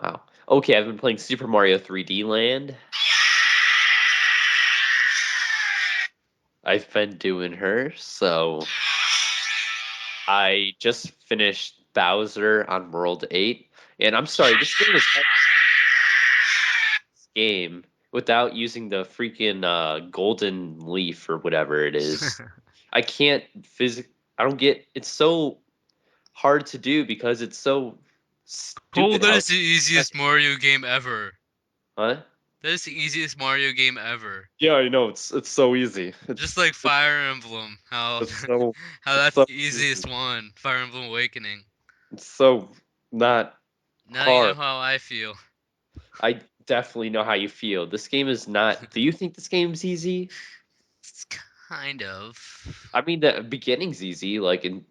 Wow. Okay, I've been playing Super Mario 3D Land. I've been doing her, so I just finished Bowser on World 8. And I'm sorry, this game is hard game without using the freaking golden leaf or whatever it is. I can't I don't get it's so hard to do because it's so Oh, stupid that how is the easiest Mario game ever. huh? That is the easiest Mario game ever. Yeah, I know it's so easy. Just like Fire Emblem, how It's so how it's that's so the easy. easiest one. Fire Emblem Awakening. It's so not Now you know hard. how I feel. I definitely know how you feel. This game is not. Do you think this game's easy? It's kind of. I mean, the beginning's easy, but You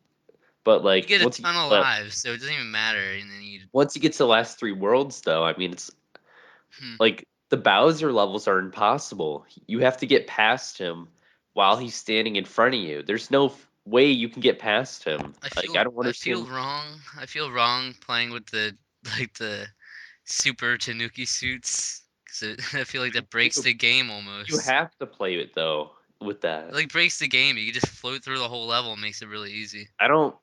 like get a ton of lives, so it doesn't even matter. And then you. once you get to the last three worlds, though, I mean, it's Hmm, like the Bowser levels are impossible. You have to get past him while he's standing in front of you. There's no way you can get past him. Like I don't I feel understand. wrong. I feel wrong playing with the like the super Tanuki suits because I feel like that breaks Dude, the game you almost. have to play it though with It that. like breaks the game. You can just float through the whole level. Makes it really easy. I don't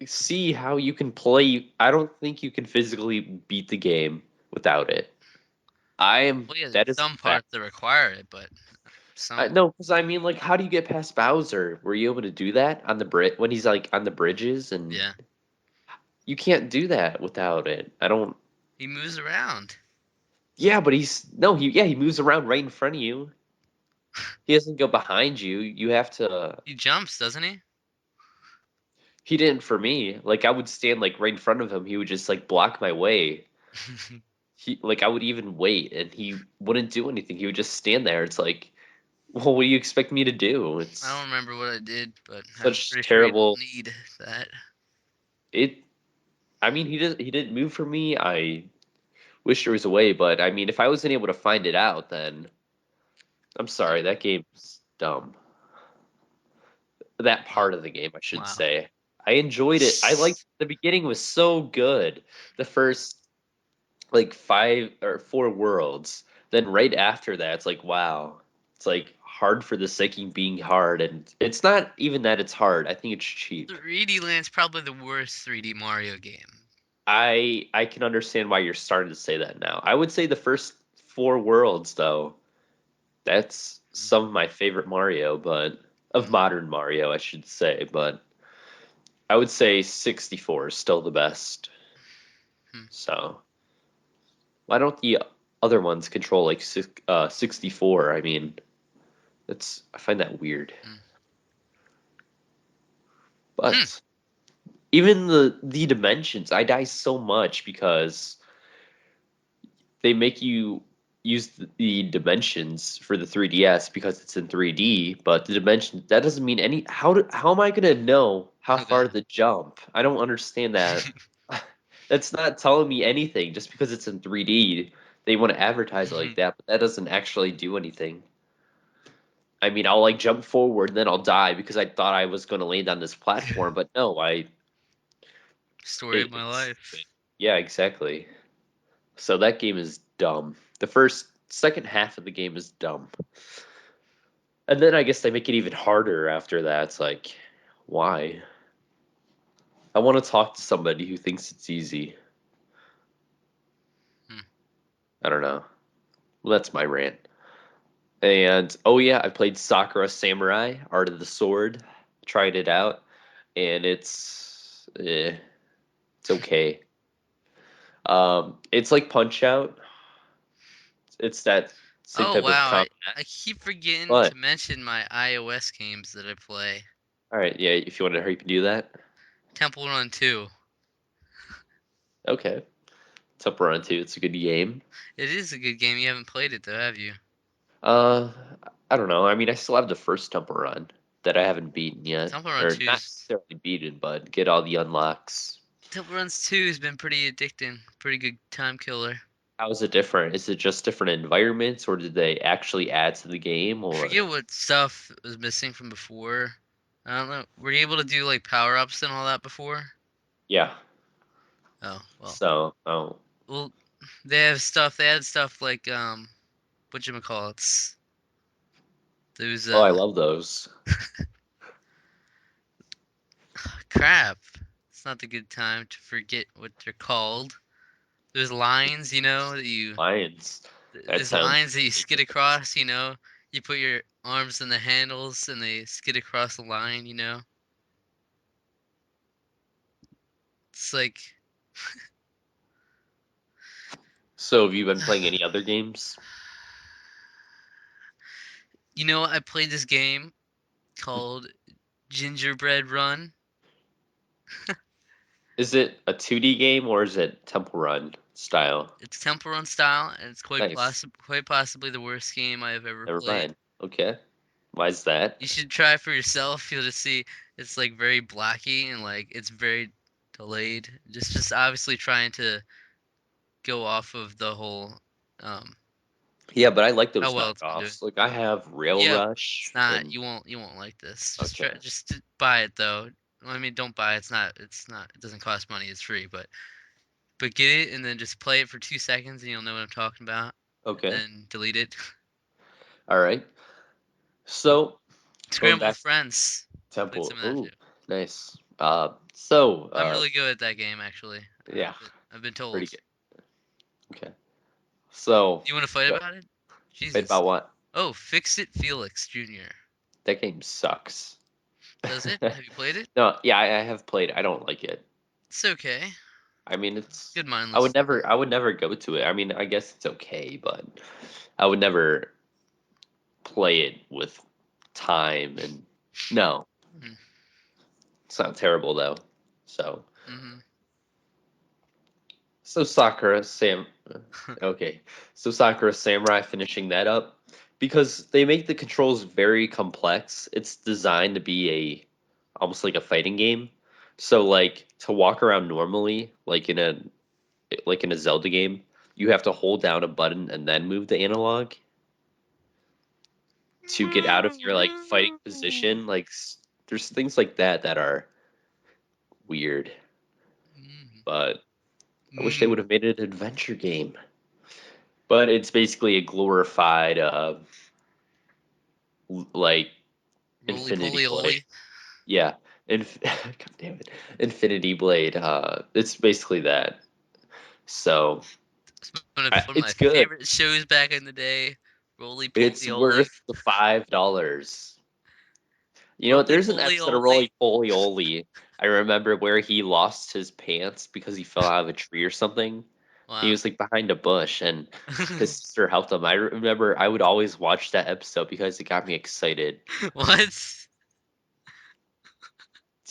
see how you can play. I don't think you can physically beat the game without it. I am. Well, yeah, there's That is a some fact. parts that require it, but some. No, because I mean, like, how do you get past Bowser? Were you able to do that on the Brit when he's like on the bridges, and Yeah, you can't do that without it. I don't. he moves around. Yeah, but he's no, he moves around right in front of you. He doesn't go behind you. You have to. He jumps, doesn't he? He didn't for me. Like I would stand like right in front of him. He would just like block my way. He like I would even wait, and he wouldn't do anything. He would just stand there. It's like, well, what do you expect me to do? I It's don't remember what I did, but I'm such pretty sure you don't terrible. need that. It. I mean, he didn't move for me. I wish there was a way, but I mean, if I wasn't able to find it out, then I'm sorry. That game's dumb. That Wow. part of the game, I should Wow. say. I enjoyed it. I liked the beginning was so good. The first like five or four worlds. Then right after that, it's like wow. It's like hard for the sake of being hard, and it's not even that it's hard. I think it's cheap. 3D Land's probably the worst 3D Mario game. I can understand why you're starting to say that now. I would say the first four worlds, though, that's some of my favorite Mario, but of Mm, modern Mario, I should say. But I would say 64 is still the best. mm, So why don't the other ones control like 64? I mean, I find that weird. mm. Hmm. But even the dimensions, I die so much because they make you use the dimensions for the 3DS because it's in 3D, but the dimension that doesn't mean any how am I gonna know how Okay. far to jump? I don't understand that. That's not telling me anything just because it's in 3D. They want to advertise it like Mhm. that, but that doesn't actually do anything. I mean, I'll like jump forward and then I'll die because I thought I was going to land on this platform, but no, Story of my it's life. yeah, exactly. So that game is dumb. Second half of the game is dumb. And then I guess they make it even harder after that. It's like, why? I want to talk to somebody who thinks it's easy. Hmm. I don't know. Well, that's my rant. And oh yeah, I played Sakura Samurai, Art of the Sword. Tried it out, and it's okay. It's like Punch Out. It's that same Oh type of wow, combat. I keep forgetting But to mention my iOS games that I play. all right, yeah, if you want to hurry up and do that, Temple Run 2. okay. It's up Run 2. It's a good game. It is a good game. You haven't played it though, have you? Uh, I don't know. I mean, I still have the first Temple Run that I haven't beaten yet, Temple Run or 2 not's necessarily beaten, but get all the unlocks. Temple Runs 2 has been pretty addicting. Pretty good time killer. How is it different? Is it just different environments, or did they actually add to the game, I or forget what stuff was missing from before. I don't know. Were you able to do like power ups and all that before? yeah? Oh well. So, oh, Well, they have stuff. They had stuff like whatchamacallits. Those oh, I love those. crap. It's not the good time to forget what they're called. There's lines, Lions. That there's sounds lines that you skid across, You put your arms in the handles and they skid across the line. It's like, So, have you been playing any other games? I played this game called Gingerbread Run. Is it a 2D game or is it Temple Run style? It's Temple Run style, and it's Nice. quite possibly the worst game I have ever Never played. mind. Okay. Why is that? You should try it for yourself. You'll just see it's like very blocky and like it's very delayed. Just obviously trying to go off of the whole um Yeah, but I like how those well it's been doing. knockoffs. Like I have Rail Yeah, Rush it's not. and You won't like this. okay. Buy it though. I mean, don't buy it. It's not. It doesn't cost money. It's free. But get it and then just play it for 2 seconds and you'll know what I'm talking about. And Okay. then delete it. All right. So going Scramble with back to friends. Played some Temple. of that too. Ooh, nice. So I'm really good at that game actually. yeah, I've been pretty told. good. Okay. So You want to fight go. about it? Wait, Jesus. about what? Oh, Fix It Felix Jr. That game sucks. Does it? Have you played it? No, yeah, I have played. I don't like it. It's okay. I mean, Good I would mindless. never. I would never go to it. I mean, I guess it's okay, but I would never play it with time and no. Mm, It's not terrible though. So mm-hmm. so Sakura Sam. Okay, so Sakura Samurai finishing that up because they make the controls very complex. It's designed to be almost like a fighting game. So like to walk around normally, like in a Zelda game, you have to hold down a button and then move the analog to get out of your like fighting position. Like there's things like that that are weird, but I wish they Mm. would have made it an adventure game. But it's basically a glorified like Roly Infinity poly Blade. oly. Yeah, God damn it, Infinity Blade. It's basically that. So It's one of my it's good. favorite shows back in the day. Roly It's poly oly. worth the $5. You know what? Roly There's an poly episode of oly. Roly Poly Oly. I remember where he lost his pants because he fell out of a tree or something. He Wow. was like behind a bush and his sister helped him. I remember I would always watch that episode because it got me excited. What?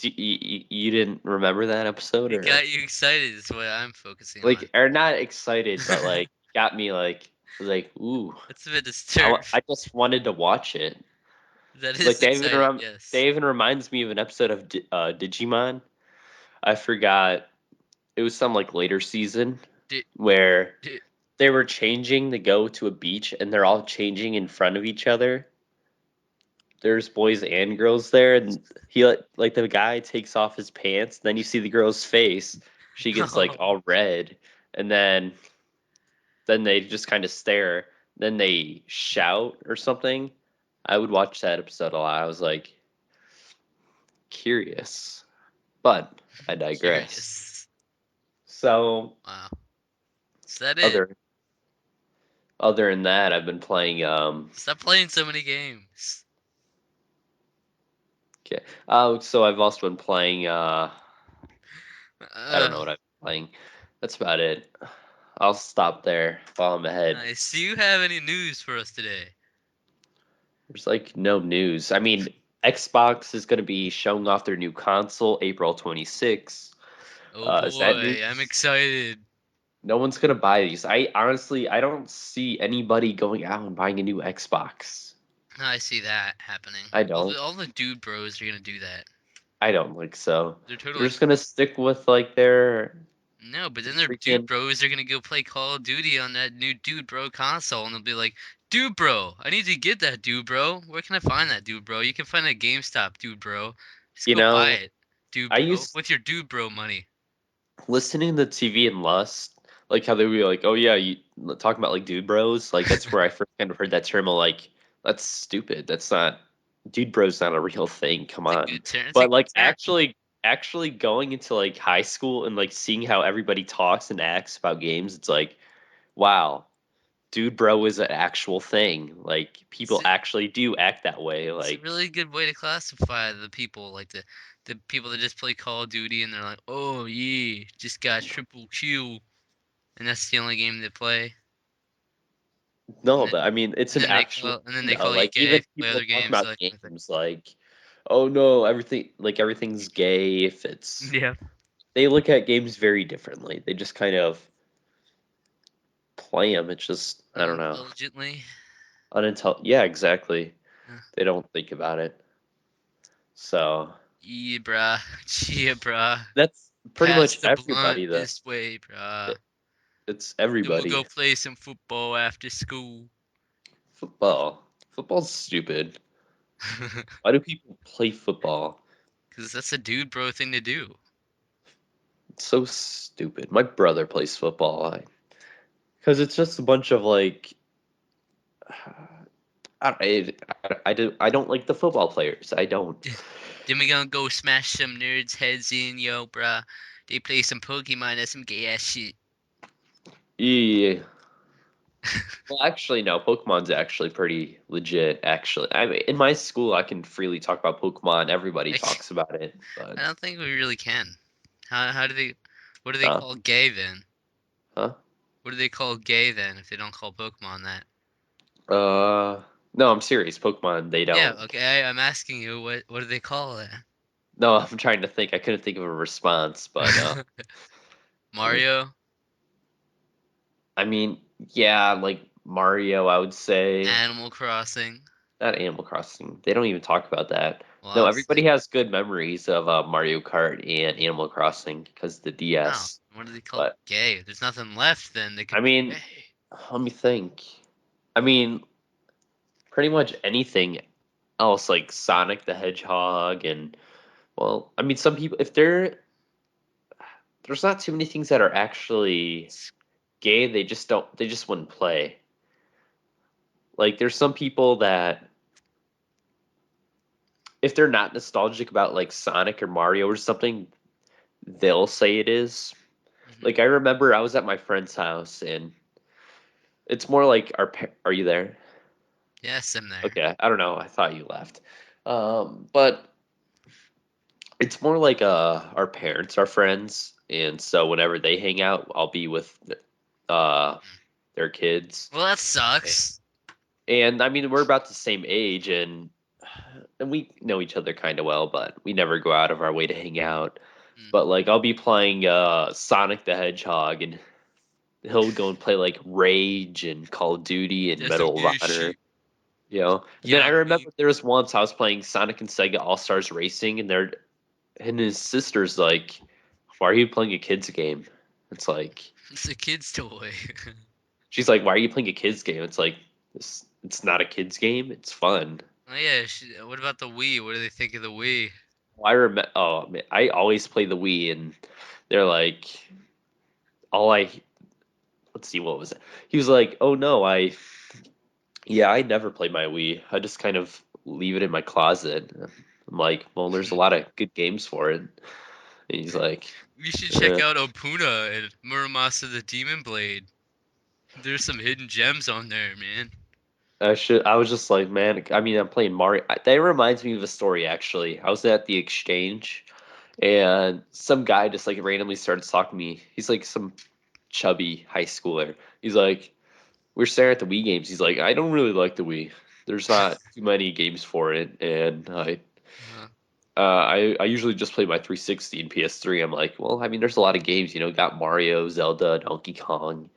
You didn't remember that episode It or got you excited is what I'm focusing on. like or not excited, but like got me like ooh. That's a bit disturbed. I just wanted to watch it. That Like is exciting, That yes. even reminds me of an episode of Digimon. I forgot. It was some like later season Did, where did, they were changing to go to a beach and they're all changing in front of each other. There's boys and girls there, and he like the guy takes off his pants. Then you see the girl's face. She gets like oh, all red, and then they just kind of stare. Then they shout or something. I would watch that episode a lot. I was like curious, but I digress. curious. So Wow. Is that it? other other than that, I've been playing. Stop playing so many games. Okay. Oh, so I've also been playing. I don't know Uh, what I'm playing. That's about it. I'll stop there while I'm ahead. nice. Do you have any news for us today? There's like no news. I mean, Xbox is going to be showing off their new console April 26th. Oh Is that boy, I'm news? excited. No one's going to buy these. I honestly, I don't see anybody going out and buying a new Xbox. I see that happening. I All don't. the dude bros are gonna do that. I don't think so. They're They're totally just going to stick with like no, but their then their dude freaking, bros are gonna go play Call of Duty on that new dude bro console, and they'll be like, "Dude bro, I need to get that dude bro. Where can I find that dude bro? You can find it at GameStop, dude bro. Just you go buy know, it, dude I bro, used with your dude bro money." listening to TV and Lust, like how they would be like, "Oh yeah, you talking about like dude bros." Like that's where I first kind of heard that term. I'm like, that's stupid. That's not dude bros. Not a real thing. Come It's a on. good term. It's a But good like term. actually going into like high school and like seeing how everybody talks and acts about games, it's like, wow, dude bro is an actual thing. Like It's people a, actually do act that way. it's a Like really good way to classify the people, like the people that just play Call of Duty and they're like, "Oh yeah, just got triple kill," and that's the only game they play. And no, then but I mean, it's an actual and then thing, they though. call you Like gay even if you play people other talk games. about So like, games, like, oh no, everything's gay. If it's yeah, they look at games very differently. They just kind of play them. It's just I don't know, unintelligently. Yeah, exactly. Uh, They don't think about it. So yeah, bruh. Yeah, bruh. that's pretty Pass much the blunt everybody. this way, bruh. It's Then we'll everybody. go play some football after school. Football. Football's stupid. Why do people play football? Because that's a dude bro thing to do. It's so stupid. My brother plays football. Because it's just a bunch of like I don't like the football players. I don't. Then we gonna go smash some nerds' heads in, yo, bruh. They play some Pokemon, that's some gay ass shit. Yeah. Well, actually, no. Pokemon's actually pretty legit. Actually, I mean, in my school, I can freely talk about Pokemon. Everybody talks about it, but I don't think we really can. How do they? What do they huh? call gay then? Huh? What do they call gay then if they don't call Pokemon that? No, I'm serious. Pokemon, they Yeah, don't. okay. I'm asking you, what do they call No, I'm trying to think. I couldn't think of a response, but that? Mario, I mean, yeah, like Mario, I would say. Animal Crossing. Not Animal Crossing. They don't even talk about that. Well, No, obviously. everybody has good memories of Mario Kart and Animal Crossing because the Oh, DS. what do they call But gay? There's nothing left then. They I could be mean, gay. let me think. I mean, pretty much anything else like Sonic the Hedgehog and well, I mean, some people if there's not too many things that are actually gay, they just wouldn't play. Like there's some people that if they're not nostalgic about like Sonic or Mario or something, they'll say it is. Mhm. Like I remember I was at my friend's house and it's more like are you there? Yes, I'm there. Okay, I don't know. I thought you left. But it's more like our parents are friends, and so whenever they hang out, I'll be with uh their kids. Well, that sucks. And I mean, we're about the same age, and we know each other kind of well, but we never go out of our way to hang out. Mm. But like, I'll be playing Sonic the Hedgehog, and he'll go and play like Rage and Call of Duty and That's some Medal gay of Honor. shit. You know, and Get then I on me. remember there was once I was playing Sonic and Sega All Stars Racing, and his sister's like, "Why are you playing a kids game?" It's like It's a kid's toy. she's like, "Why are you playing a kids game?" It's like it's not a kids game. It's fun. Oh yeah. What about the Wii? What do they think of the Wii? I remember. Oh man, I always play the Wii, and they're like, all I let's see, what was it? He was like, "Oh no, yeah, I never play my Wii. I just kind of leave it in my closet." I'm like, "Well, there's a lot of good games for it." And he's like, You should check eh. out Opuna and Muramasa the Demon Blade. There's some hidden gems on there, man. I was just like, man. I mean, I'm playing Mario. That reminds me of a story actually. I was at the exchange, and some guy just like randomly started talking to me. He's like some chubby high schooler. He's like, we're staring at the Wii games. He's like, I don't really like the Wii. There's not too many games for it, and Uh, I usually just play my 360 and PS3. I'm like, well, I mean, there's a lot of games. You know, got Mario, Zelda, Donkey Kong.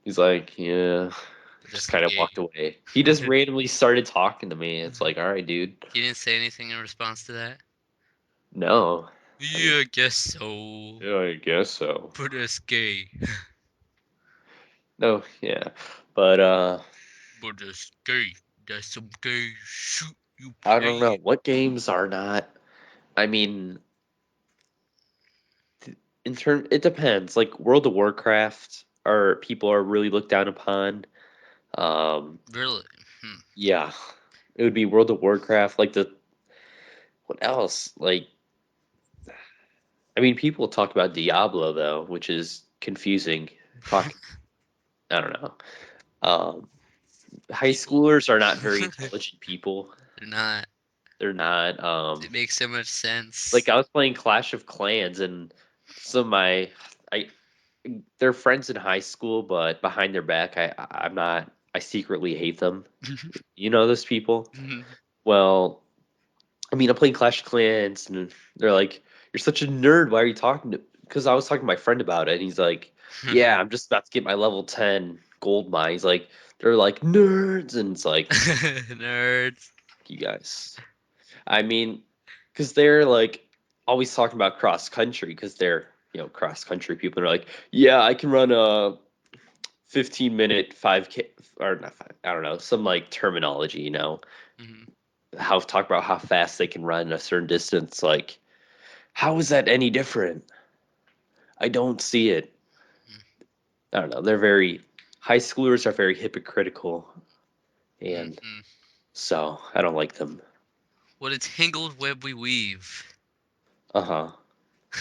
He's like, yeah. that's Just some kind of gay. walked away. He just randomly started talking to me. It's like, all right, dude. He didn't say anything in response to that. No. I mean, Yeah, I guess so. yeah, I guess so. But that's gay. No, yeah. But But that's gay. That's some gay shit you I don't know. play. What games are not? I mean, it depends. Like World of Warcraft are people are really looked down upon. Um, Really? Hmm. yeah. It would be World of Warcraft, like the what else? Like I mean, people talk about Diablo though, which is confusing. Talk, I don't know. Um, high People. schoolers are not very intelligent people. They're not. They're not. It makes so much Like sense. I was playing Clash of Clans, and some of I, they're friends in high school, but behind their back, I'm not. I secretly hate them. You know those people? Well, I mean, I'm playing Clash of Clans, and they're like, "You're such a nerd. Why are you talking to?" Because I was talking to my friend about it, and he's like, "Yeah, I'm just about to get my level 10 gold mine." He's like, "They're like nerds," and it's like, Nerds. you guys. I mean, because they're like always talking about cross country because they're cross country people. And they're like, "Yeah, I can run a 15-minute 5K or not five, I don't know, some like terminology, Mhm. how talk about how fast they can run a certain distance. Like, how is that any different? I don't see it. I don't know. They're very high schoolers are very hypocritical, and Mhm. so I don't like them. What a tangled web we weave. Uh-huh.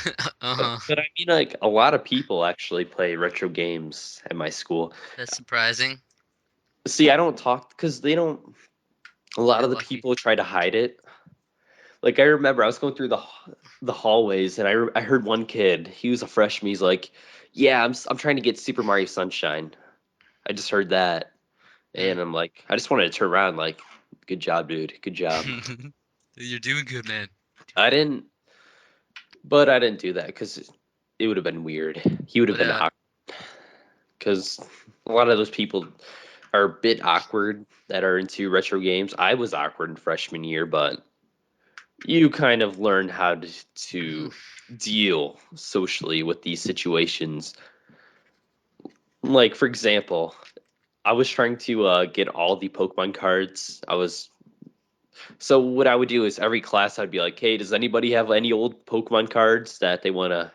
But Uh-huh. but I mean, like a lot of people actually play retro games at my school. That's surprising. See, I don't talk because they don't. A lot You're of the lucky. people try to hide it. Like I remember, I was going through the hallways, and I heard one kid. He was a freshman. He's like, "Yeah, I'm trying to get Super Mario Sunshine." I just heard that, and I'm like, I just wanted to turn around, like, "Good job, dude. Good job." Mm. You're doing good, man. I didn't, but I didn't do that because it would have been weird. He would have What been awkward because a lot of those people are a bit awkward that are into retro games. I was awkward in freshman year, but you kind of learn how to deal socially with these situations. Like, for example, I was trying to get all the Pokemon cards. So what I would do is every class I'd be like, "Hey, does anybody have any old Pokemon cards that they want to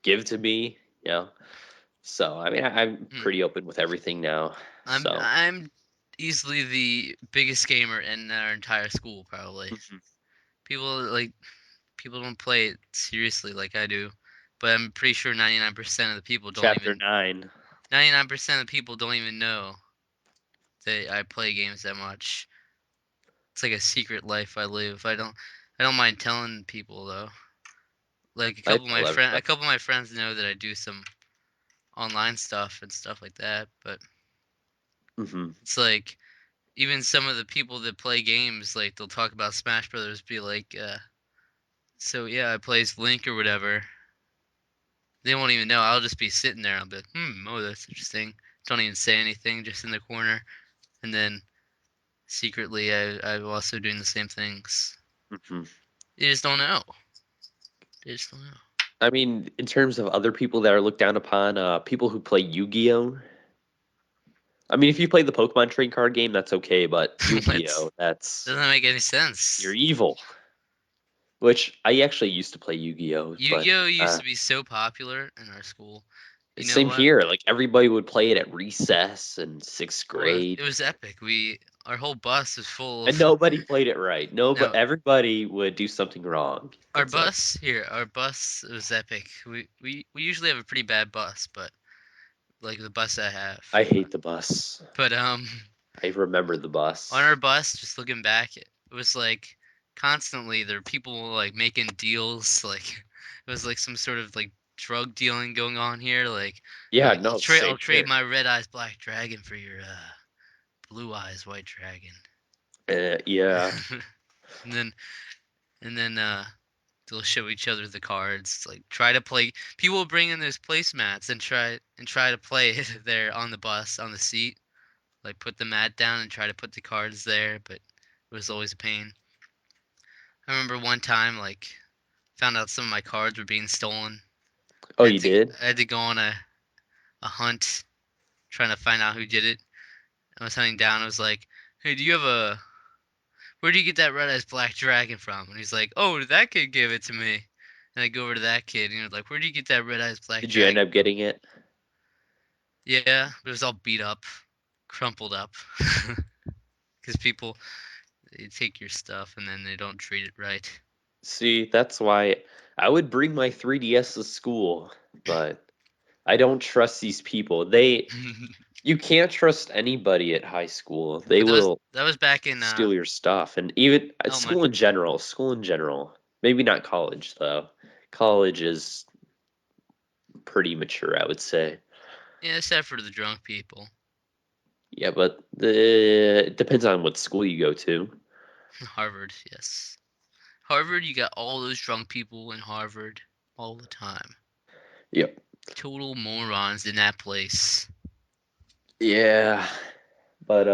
give to me?" You know. So I mean, I'm Hmm. pretty open with everything now. I'm So I'm easily the biggest gamer in our entire school, probably. People don't play it seriously like I do, but I'm pretty sure 99% of the people don't Chapter even 9. 99% of the people don't even know that I play games that much. It's like a secret life I live. I don't mind telling people though. Like I tell a everybody. couple of my friends know that I do some online stuff and stuff like that, but it's like even some of the people that play games, like they'll talk about Smash Brothers, be like, so yeah, I plays Link or whatever. They won't even know. I'll just be sitting there. I'll be like, oh, that's interesting. Don't even say anything, just in the corner. And then secretly, I'm also doing the same things. They just don't know. They just don't know. I mean, in terms of other people that are looked down upon, people who play Yu-Gi-Oh. I mean, if you play the Pokemon trading card game, that's okay, but Yu-Gi-Oh, Doesn't make any sense. you're evil. Which I actually used to play Yu-Gi-Oh, but Yu-Gi-Oh used to be so popular in our school. You know same what? here. Like everybody would play it at recess in sixth Well, grade, it was epic. Our whole bus was full and of nobody played it right. No, but no. everybody would do something wrong. It's like Our bus was epic. We usually have a pretty bad bus, but like the bus I have. I hate the bus. But I remember the on bus. our bus, just looking back, it was like constantly there were people like making deals. Like it was like some sort of like drug dealing going on here. Like Yeah, I'll no, trade same I'll trade here. my red eyes black dragon for your blue eyes white dragon. Yeah. and then and then they'll show each other the cards. It's like try to play. People will bring in those placemats and try to play it there on the bus on the seat. Like put the mat down and try to put the cards there, but it was always a pain. I remember one time like found out some of my cards were being stolen. Oh, you did? I had to go on a hunt trying to find out who did it. I was hunting down. I was like, "Hey, do you have a where do you get that red eyes black dragon from?" And he's like, "Oh, that kid gave it to me." And I go over to that kid and he's like, "Where do you get that red eyes black Did you end dragon up from?" getting it? Yeah, but it was all beat up, crumpled up, because people they take your stuff and then they don't treat it right. See, that's why I would bring my 3DS to school, but I don't trust these people. You can't trust anybody at high school. They But will that was back in steal your stuff, and even at elementary. school in general. Maybe not college though. College is pretty mature, I would say. Yeah, except for the drunk people. Yeah, but it depends on what school you go to. Harvard, yes. Harvard, you got all those drunk people in Harvard all the time. Yep. Total morons in that place. Yeah, but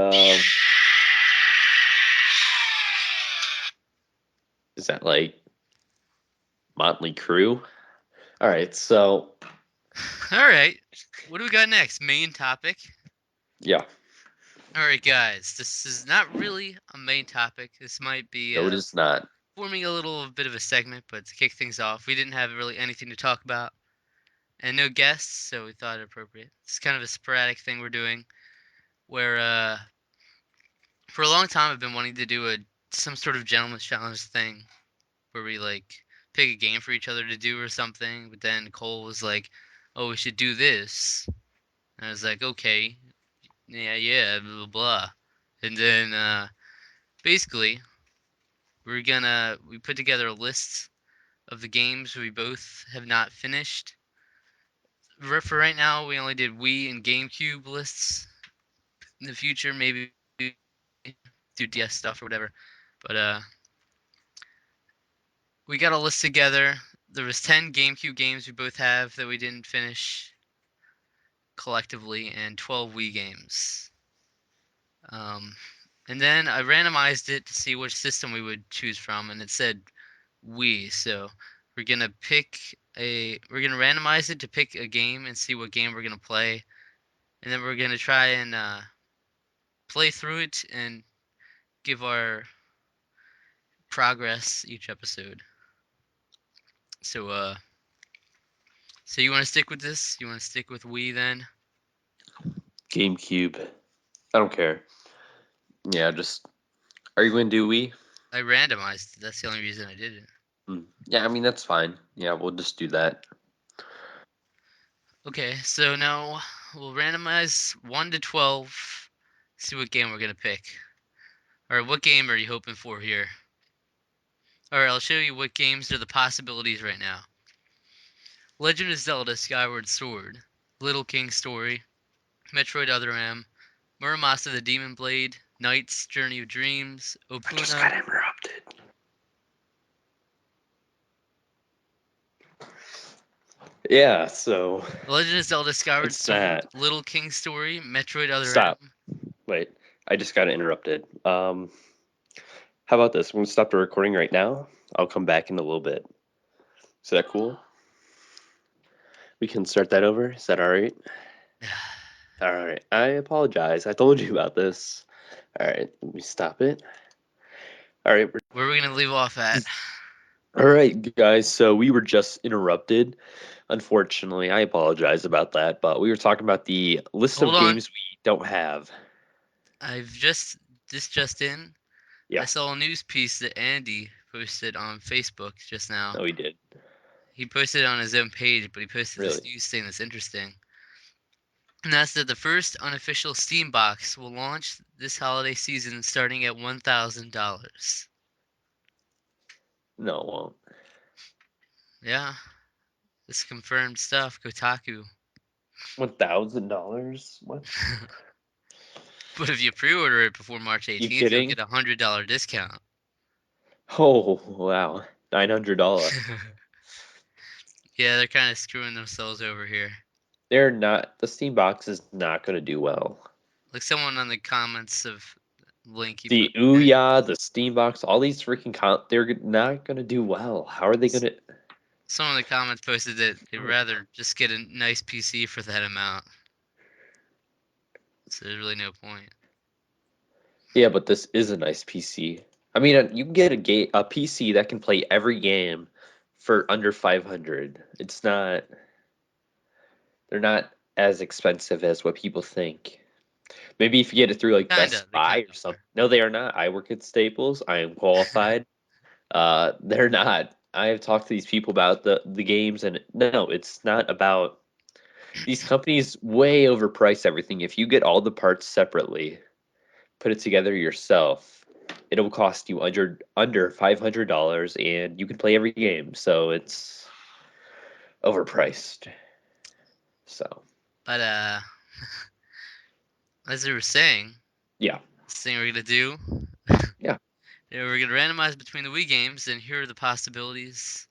is that like Motley Crue? All right, so All right, what do we got next? Main topic. yeah, All right, guys, this is not really a main topic. This might be no, it is not. forming a little bit of a segment, but to kick things off, we didn't have really anything to talk about and no guests, so we thought it appropriate. It's kind of a sporadic thing we're doing where for a long time I've been wanting to do some sort of gentleman's challenge thing where we like pick a game for each other to do or something. But then Cole was like, "Oh, we should do this," and I was like, "Okay, yeah, blah blah blah." And then basically we put together a list of the games we both have not finished. For right now, we only did Wii and GameCube lists. In the future, maybe do DS stuff or whatever. But we got a list together. There was 10 GameCube games we both have that we didn't finish collectively, and 12 Wii games. Um, and then I randomized it to see which system we would choose from, and it said Wii. So we're gonna randomize it to pick a game and see what game we're gonna play, and then we're gonna try and play through it and give our progress each episode. So so you want to stick with this? You want to stick with Wii then? GameCube. I don't care. Yeah, just are you going to do Wii? I randomized. That's the only reason I did it. Yeah, I mean that's fine. Yeah, we'll just do that. Okay, so now we'll randomize 1 to 12. See what game we're gonna pick. Or what game are you hoping for here? Alright, I'll show you what games are the possibilities right now. Legend of Zelda Skyward Sword, Little King Story, Metroid Other M, Muramasa the Demon Blade, Knight's Journey of Dreams, I just got Opuna. interrupted. Yeah, so The Legend of Zelda Skyward it's Sword, that. Little King Story, Metroid Other Stop. M. Wait, I just got interrupted. How about this? We're gonna stop the recording right now. I'll come back in a little bit. Is that cool? We can start that over. Is that all right? All right. I apologize. I told you about this. All right. Let me stop it. All right. Where are we gonna leave off at? All right, guys. So we were just interrupted. Unfortunately, I apologize about that. But we were talking about the list of Hold on. games we don't have. I've just in. I Yeah. saw a news piece that Andy posted on Facebook just now. No, we did. He posted it on his own page, but he posted this Really. news thing that's interesting. And that's that the first unofficial Steam box will launch this holiday season starting at $1,000. No, it won't. Yeah, this confirmed stuff. Kotaku. $1,000? What? But if you pre-order it before March You 18th, you'll kidding? get a $100 discount. Oh wow, $900. Yeah, they're kind of screwing themselves over here. They're not. The Steam box is not going to do well. Like someone on the comments of link he The put. Ouya, the Steam box, all these freaking they're not going to do well. How are they going to? Some of the comments posted that they'd rather just get a nice PC for that amount. So there's really no point. Yeah, but this is a nice PC. I mean, you can get a PC that can play every game for under 500. It's not. They're not as expensive as what people think. Maybe if you get it through like Kinda, Best they kind Buy or of something. are. No, they are not. I work at Staples. I am qualified. They're not. I have talked to these people about the games, and no, it's not about these companies. Way overprice everything. If you get all the parts separately, put it together yourself, it'll cost you under $500, and you can play every game. So it's overpriced. So But as we were saying, yeah, this thing we're gonna do, yeah. we're gonna randomize between the Wii games, and here are the possibilities: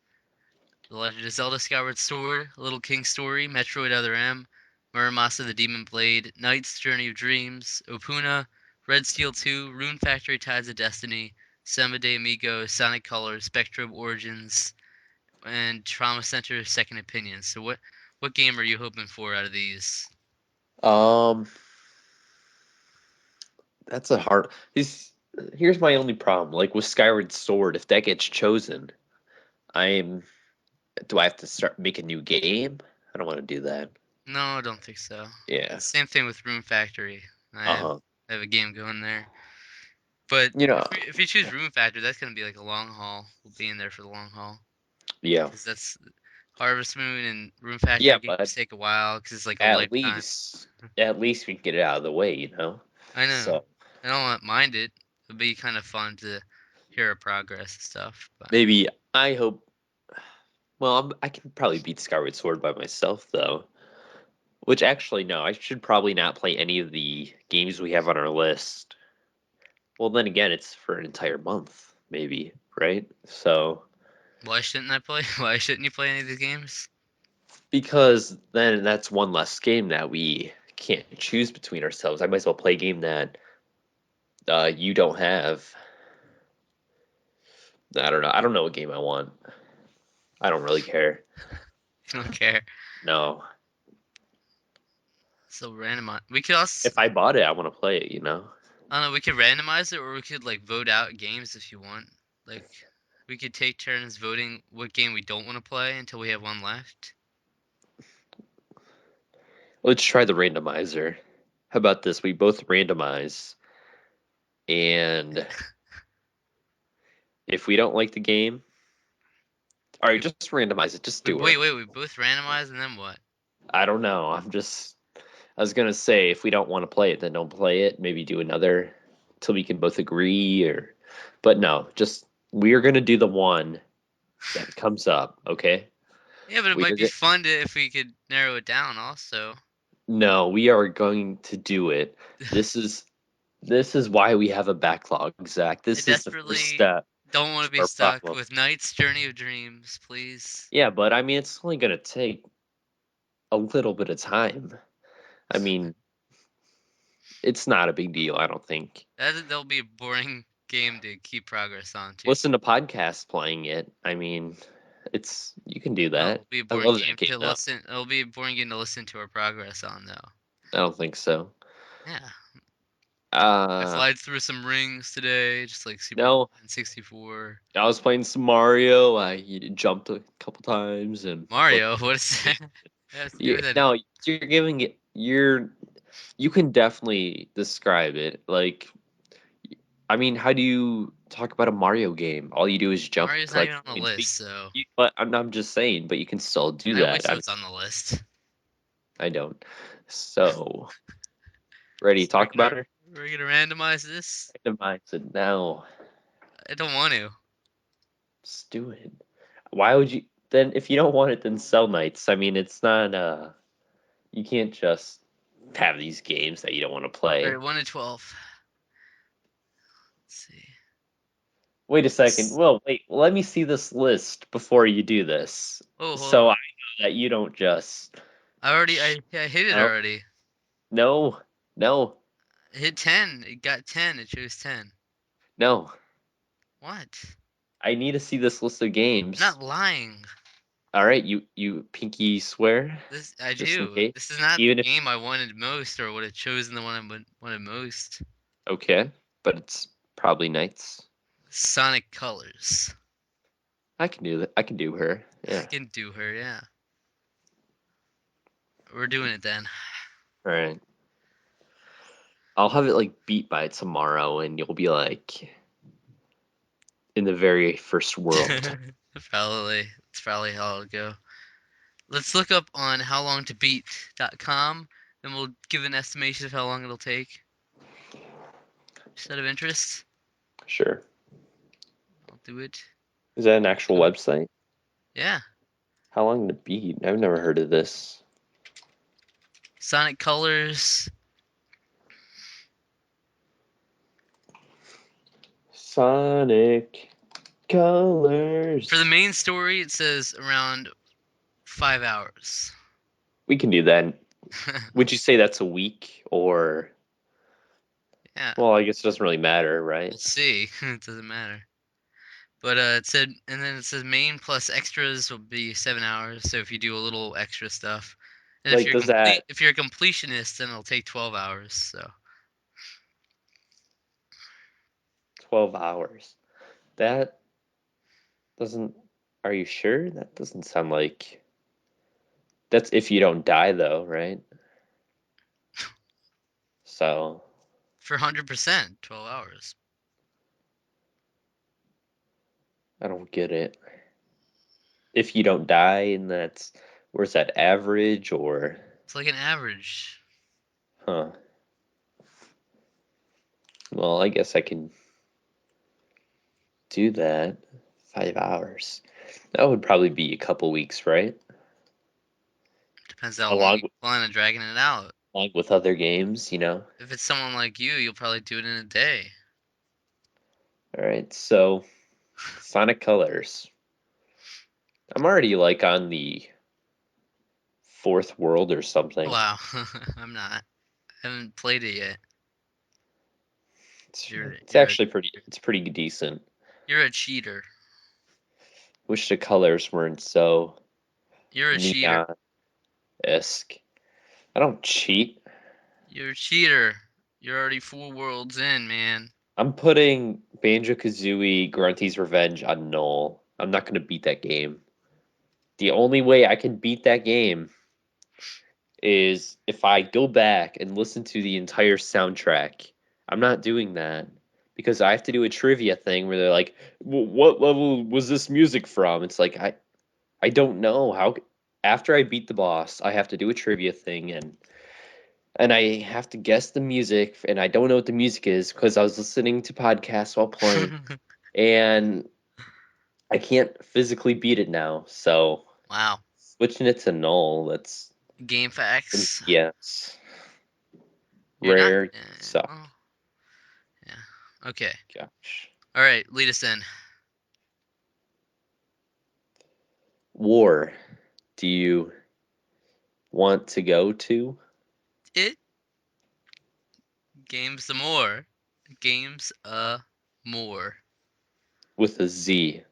The Legend of Zelda: Skyward Sword, Little King Story, Metroid Other M, Muramasa the Demon Blade, Knight's Journey of Dreams, Opuna, Red Steel 2, Rune Factory: Tides of Destiny, Samba de Amigo, Sonic Colors, Spectrum Origins, and Trauma Center: Second Opinion. So what game are you hoping for out of these? Um, that's a hard. Here's my only problem. Like with Skyward Sword, if that gets chosen, I'm. Do I have to start make a new game? I don't want to do that. No, I don't think so. Yeah. Same thing with Rune Factory. Uh huh. I have a game going there. But You know. if we choose Rune Factory, that's gonna be like a long haul. We'll be in there for the long haul Yeah. because that's Harvest Moon and Rune Yeah, Factory but games take a while because it's like a at lifetime. least, at least we can get it out of the way, you know. I know. So I don't mind it. It'd be kind of fun to hear our progress and stuff. But maybe I hope. Well, I can probably beat Skyward Sword by myself, though. Which actually, no, I should probably not play any of the games we have on our list. Well, then again, it's for an entire month, maybe, right? So, why shouldn't I play? Why shouldn't you play any of these games? because then that's one less game that we can't choose between ourselves. I might as well play a game that you don't have. I don't know. I don't know what game I want. I don't really care. I don't care. No. So random. We could also. If I bought it, I want to play it, you know? I don't know. We could randomize it, or we could like vote out games if you want. Like, we could take turns voting what game we don't want to play until we have one left. Let's try the randomizer. How about this? We both randomize. And if we don't like the game, all right, just randomize it. Just do Wait, it. we both randomized and then what? I don't know. I was gonna say if we don't want to play it, then don't play it. Maybe do another till we can both agree, but no, just we are gonna do the one that comes up. Okay. Yeah, but it We might are be go- fun if we could narrow it down also. no, we are going to do it. This is this is why we have a backlog, Zach. I This is the first desperately step don't want to to be our stuck problem. with Knight's Journey of Dreams, please. Yeah, but I mean, it's only gonna take a little bit of time. I mean, it's not a big deal, I don't think. That'll be a boring game to keep progress on too. Listen to podcasts playing it. I mean, it's you can do No, that. it'll be a I boring love that game game to though. listen. It'll be a boring game to listen to our progress on though. I don't think so. Yeah, I Uh, flied through some rings today, just like Super no, Mario 64. I was playing some Mario. I jumped a couple times and looked. Mario, what is that? That has to do Yeah, with anything. no, you're giving it. You can definitely describe it. Like, I mean, how do you talk about a Mario game? All you do is jump, Mario's not even collect on the coins. list, so But I'm just saying. But you can still do I wish that. it was on the list. I don't. So, ready So to talk about it? we're gonna randomize this. Randomize it now. I don't want to. Just do it. Why would you? Then, if you don't want it, then sell nights. I mean, it's not. You can't just have these games that you don't want to All play. right, 1 to 12. Let's see. Wait a second. Well, wait. Let me see this list before you do this, Oh, hold so on. I know that you don't just. I hit it No, already. no, no, I hit 10. It got 10. It chose 10. no. What? I need to see this list of I'm games. not lying. All right, you pinky swear, This I just in do. case. This is not the Even if game I wanted most or would have chosen the one wanted most. okay, but it's probably nights. Sonic Colors. I can do that. I can do her. I Yeah. can do her, yeah. We're doing it then. All right. I'll have it like beat by tomorrow, and you'll be like in the very first world. Probably. That's probably how it'll go. Let's look up on howlongtobeat.com and we'll give an estimation of how long it'll take. Just out of interest, Sure. I'll do it. Is that an actual website? Yeah. How long to beat? I've never heard of this. Sonic Colors. Sonic Colors. For the main story, it says around 5 hours. We can do that. Would you say that's a week or? Yeah, Well, I guess it doesn't really matter, right? we'll see. It doesn't matter. But it said, and then it says main plus extras will be 7 hours. So if you do a little extra stuff, and Like, does that if you're a completionist, then it'll take 12 hours. So 12 hours? That doesn't. Are you sure? That doesn't sound like. That's if you don't die, though, right? So for 100%, 12 hours. I don't get it. If you don't die, and that's where's that average or It's like an average. huh? Well, I guess I can do that. 5 hours. That would probably be a couple weeks, right? Depends how long Along you plan on dragging it out. along with other games, you know. If it's someone like you, you'll probably do it in a day. All right, so Sonic Colors. I'm already like on the fourth world or something. Wow, I'm not. I haven't played it yet. It's, You're it's you're a, actually pretty. It's pretty decent. you're a cheater. Wish the colors weren't so You're a cheater. neon esque. I don't cheat. You're a cheater. You're already 4 worlds in, man. I'm putting Banjo Kazooie Grunty's Revenge on null. I'm not gonna beat that game. The only way I can beat that game is if I go back and listen to the entire soundtrack. I'm not doing that. because I have to do a trivia thing where they're like, "What level was this music from?" It's like I don't know how. After I beat the boss, I have to do a trivia thing and I have to guess the music, and I don't know what the music is because I was listening to podcasts while playing, and I can't physically beat it now. So Wow. switching it to null, that's Game facts. yes, You're not. rare suck. Well, yeah. Okay. Gosh, All right. Lead us in. war. Do you want to go to It games the more. Games more. with a Z?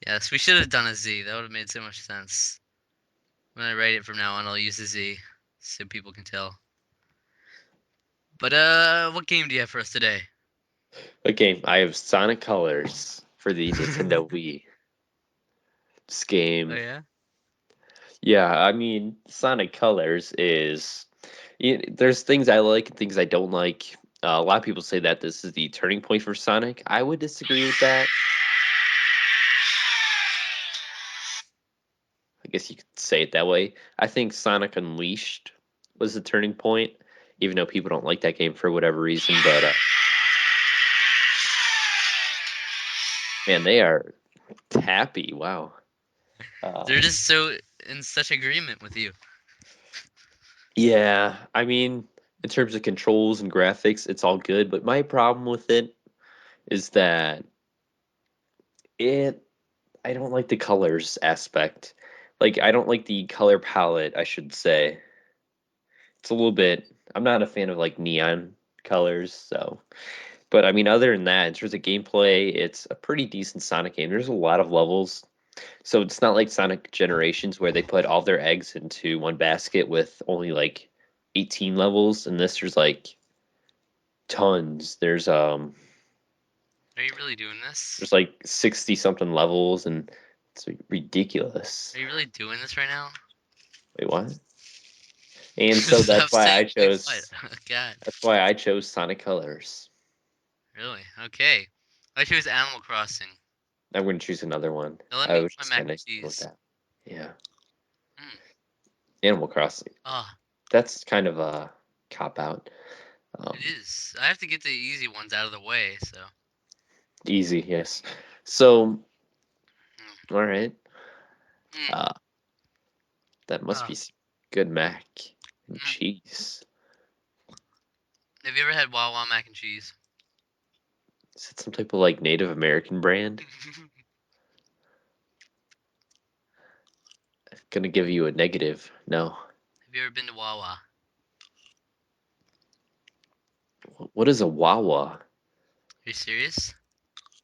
Yes, we should have done a Z. That would have made so much sense. When I write it from now on, I'll use a Z so people can tell. But what game do you have for us today? Okay, I have Sonic Colors for the Nintendo Wii. This Oh game, yeah. yeah, I mean, Sonic Colors is. There's things I like and things I don't like. A lot of people say that this is the turning point for Sonic. I would disagree with that. I guess you could say it that way. I think Sonic Unleashed was the turning point, even though people don't like that game for whatever reason. But man, they are tappy. Wow. They're just so in such agreement with you. Yeah, I mean, in terms of controls and graphics, it's all good. But my problem with it is that it I don't like the colors aspect. Like I don't like the color palette, I should say. It's a little bit I'm not a fan of like neon colors, so but I mean other than that, in terms of gameplay, it's a pretty decent Sonic game. There's a lot of levels. So it's not like Sonic Generations where they put all their eggs into one basket with only like 18 levels. And this there's like tons. Are you really doing this? There's like 60 something levels and it's like, ridiculous. Are you really doing this right now? Wait, what? And so Stop saying wait what? God. that's why I chose Sonic Colors. Really? Okay. I chose Animal Crossing. I'm going to choose another one. Now let I me was get my just mac kind and of with cheese. that. Yeah, Mm. Animal Crossing. Ah, That's kind of a cop out. it Um, is. I have to get the easy ones out of the way, so. Easy, yes. So, Mm. all right. Mm. Uh, that must Ah. be some good mac and Mm. cheese. Have you ever had Wawa mac and cheese? Is it some type of like Native American brand? Gonna give you a negative. No. Have you ever been to Wawa? What is a Wawa? Are you serious?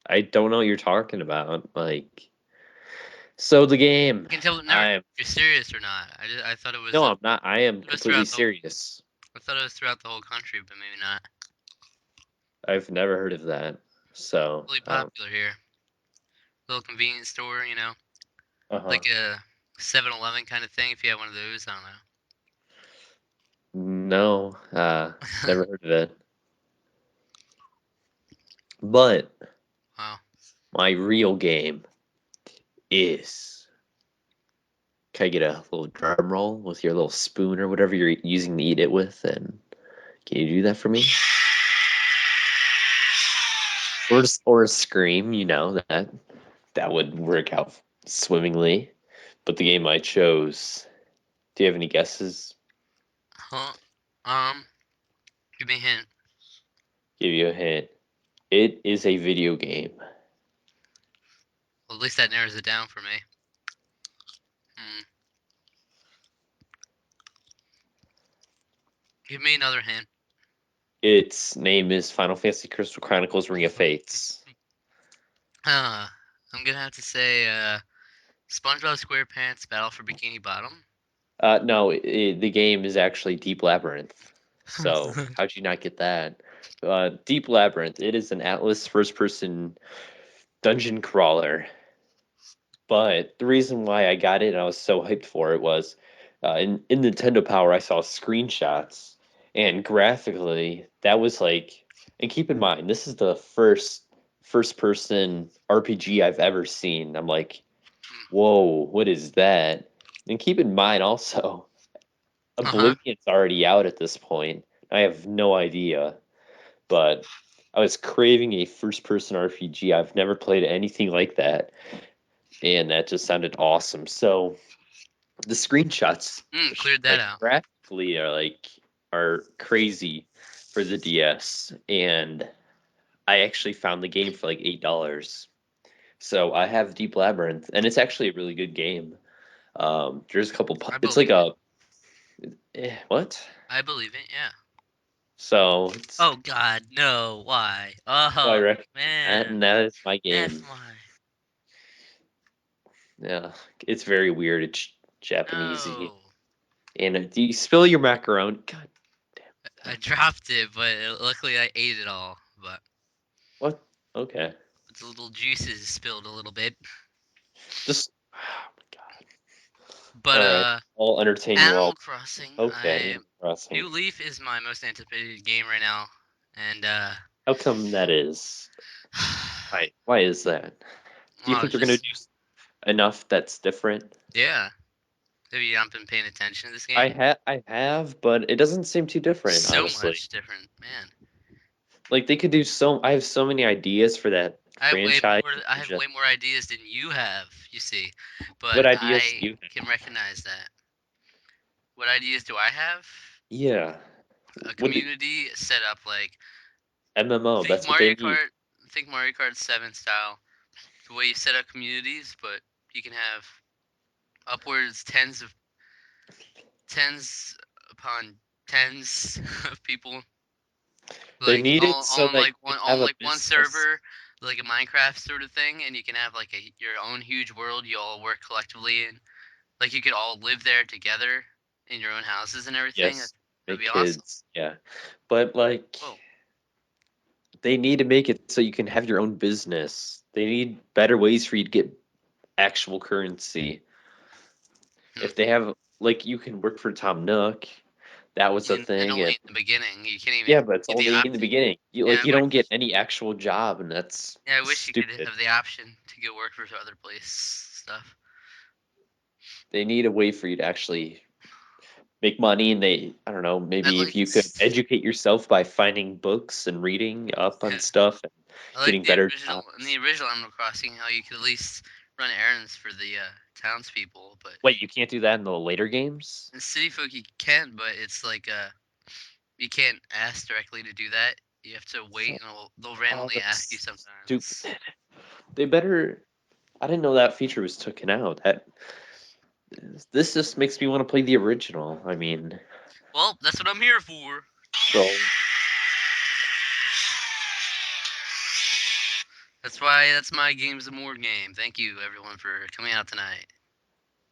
I don't know what you're talking about. Like, so the game. I can tell never if I'm you're serious or not. I thought it was no, I'm not. I am it was completely throughout the serious. I thought it was throughout the whole country, but maybe not. I've never heard of that. So, Really popular here. Little convenience store, you know, uh-huh. like a 7-Eleven kind of thing. If you have one of those, I No, don't never heard of it. But know. Wow. my real game is. Can I get a little drum roll with your little spoon or whatever you're using to eat it with? And can you do that for me? Or a scream, that would work out swimmingly. But the game I chose, do you have any guesses? Huh? Give me a hint. Give you a hint. It is a video game. Well, at least that narrows it down for me. Hmm. Give me another hint. Its name is Final Fantasy Crystal Chronicles Ring of Fates. Uh, I'm gonna have to say SpongeBob SquarePants Battle for Bikini Bottom. No, the game is actually Deep Labyrinth. So how'd you not get that? Deep Labyrinth. It is an Atlas first-person dungeon crawler. But the reason why I got it and I was so hyped for it was in Nintendo Power I saw screenshots And graphically, that was like, and keep in mind, this is the first person RPG I've ever seen. I'm like, whoa, what is that? And keep in mind also, Uh-huh. Oblivion's already out at this point. I have no idea, but I was craving a first person RPG. I've never played anything like that, and that just sounded awesome. So the screenshots, Cleared that like out. graphically, are crazy for the DS, and I actually found the game for like $8. So I have Deep Labyrinth, and it's actually a really good game. There's a couple. I It's like believe it. what? I believe it, yeah. So it's Oh God, no, why? so I Oh recommend that, man. and that is my That's game. why. Yeah, it's very weird. It's Japanesey, No. and do you spill your macaroni? God I damn. dropped it, but luckily I ate it all. But What? Okay. the little juices spilled a little bit. Just. Oh my God. But All right. I'll entertain you Animal all. Crossing, Okay. I Animal Crossing. New Leaf is my most anticipated game right now, and How come that is? Why is that? Do you well, think it's they're gonna just do enough that's different? yeah. Have you not been paying attention to this I game? have, but it doesn't seem too different, So honestly. much different, man. Like they could do so. I have so many ideas for that franchise. I And have just way more ideas than you have. You see, but what ideas do I you have? can recognize that. What ideas do I have? Yeah. A What community set up like MMO? think That's what they Mario need. Kart, think Mario Kart 7 style. The way you set up communities, but you can have upwards tens upon tens of people They like need it so that you can have on a like one business. server, like a Minecraft sort of thing, and you can have like your own huge world you all work collectively in. Like you could all live there together in your own houses and everything. Yes, That'd make be awesome. kids. Yeah, but like Whoa. they need to make it so you can have your own business. They need better ways for you to get actual currency. Hmm. If they have like you can work for Tom Nook, that was a And thing, only and in the beginning. You can't yeah, even but it's get the only in the option. beginning. You Yeah, like you don't get any actual job, and that's yeah, I wish you could stupid. have the option to go work for other place stuff. They need a way for you to actually make money, and I don't know, I maybe if you could liked educate yourself by finding books and reading up on stuff and I like getting the better original in the jobs. original Animal Crossing how you could at least run errands for the townspeople, but Wait, you can't do that in the later games? in City Folk you can, but it's like you can't ask directly to do that. You have to wait, and they'll Oh, randomly ask you that's sometimes. stupid. They better. I didn't know that feature was taken out. This just makes me want to play the original. I mean, Well, that's what I'm here for. so That's my games of more game. Thank you everyone for coming out tonight.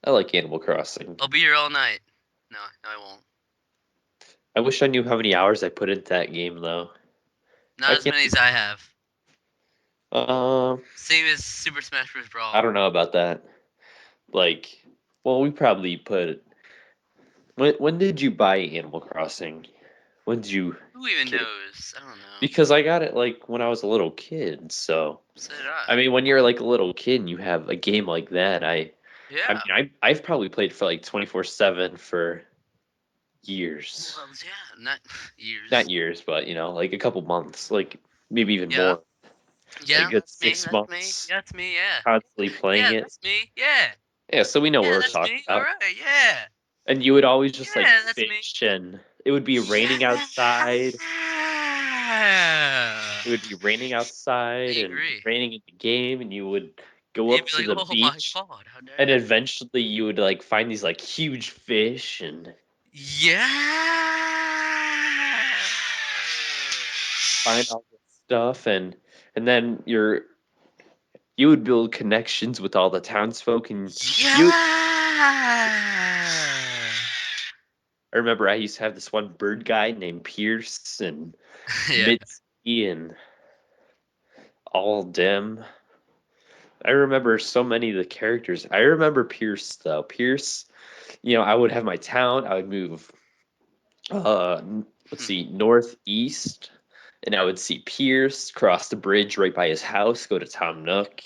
I like Animal Crossing. I'll be here all night. No, I won't. I wish I knew how many hours I put into that game, though. I Not as can't. many as I have. Um, Same as Super Smash Bros. I Brawl. don't know about that. Like, well, we probably put. When did you buy Animal Crossing? When did you Who even get it? knows? I don't know. Because I got it like when I was a little kid. So, So did I. I mean, when you're like a little kid and you have a game like that, I Yeah. mean, I've probably played for like 24/7 for years. Well, yeah, not Not years. years, but like a couple months, like maybe even Yeah. more. Like a Yeah, good that's me. six That's me. months That's me. Yeah. constantly playing Yeah, it. that's me. Yeah. Yeah, so we know what Yeah, we're that's talking me. All about. right. Yeah. And you would always just like Yeah, that's me. fish, and it would be raining Yeah. outside. It would be raining I outside and agree. raining in the game, and you would go You'd up be to like, the oh my beach, god, how and dare you? eventually you would like find these like huge fish and Yeah. find all this stuff, and then you would build connections with all the townsfolk, and you. Yeah. I remember I used to have this one bird guy named Pierce and Yeah. Mitzi and all them. I remember so many of the characters. I remember Pierce though. Pierce, I would have my town. I would move. Uh, let's see, northeast, and I would see Pierce cross the bridge right by his house, go to Tom Nook.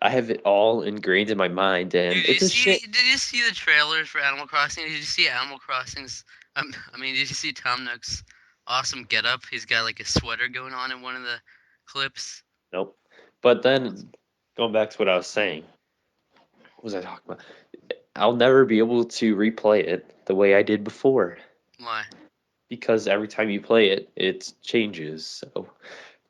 I have it all ingrained in my mind, and it's a shit. Did you see the trailers for Animal Crossing? Did you see Animal Crossing's? I mean, did you see Tom Nook's awesome getup? He's got like a sweater going on in one of the clips. Nope. But then going back to what I was saying, what was I talking about? I'll never be able to replay it the way I did before Why? because every time you play it, it changes. So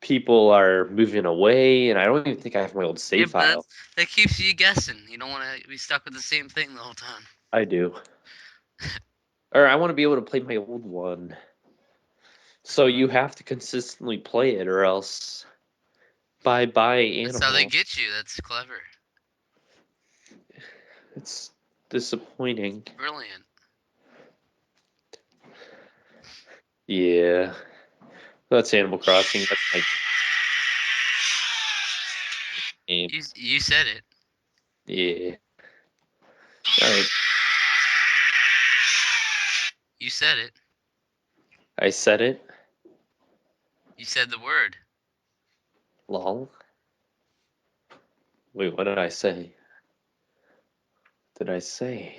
people are moving away, and I don't even think I have my old Yeah, save but file. that keeps you guessing. You don't want to be stuck with the same thing the whole time. I do. Or I want to be able to play my old one. So you have to consistently play it, or else bye That's how they animal. get you. That's clever. It's disappointing. Brilliant. Yeah, that's Animal Crossing. That's my game. You said it. Yeah. All right. You said it. I said it. You said the word. Lol. Wait, what did I say? Did I say?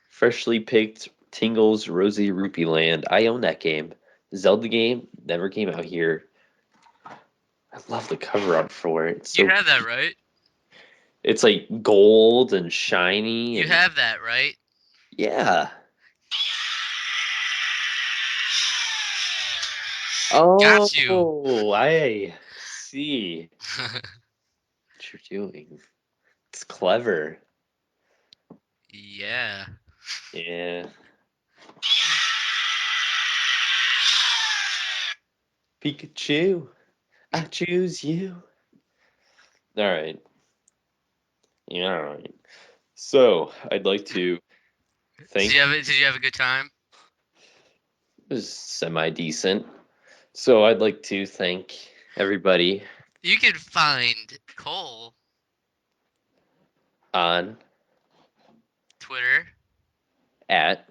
Freshly picked Tingle's Rosy Rupee Land. I own that game. Zelda game never came out here. I love the cover art for it. It's You so have that right. it's like gold and shiny You and have that right. yeah. Got you. Oh, I see what you're doing. It's clever. Yeah. Yeah. Pikachu, I choose you. All right. Yeah, all right. So I'd like to thank. Did you have a good time? It was semi decent. So I'd like to thank everybody You can find Cole on Twitter. at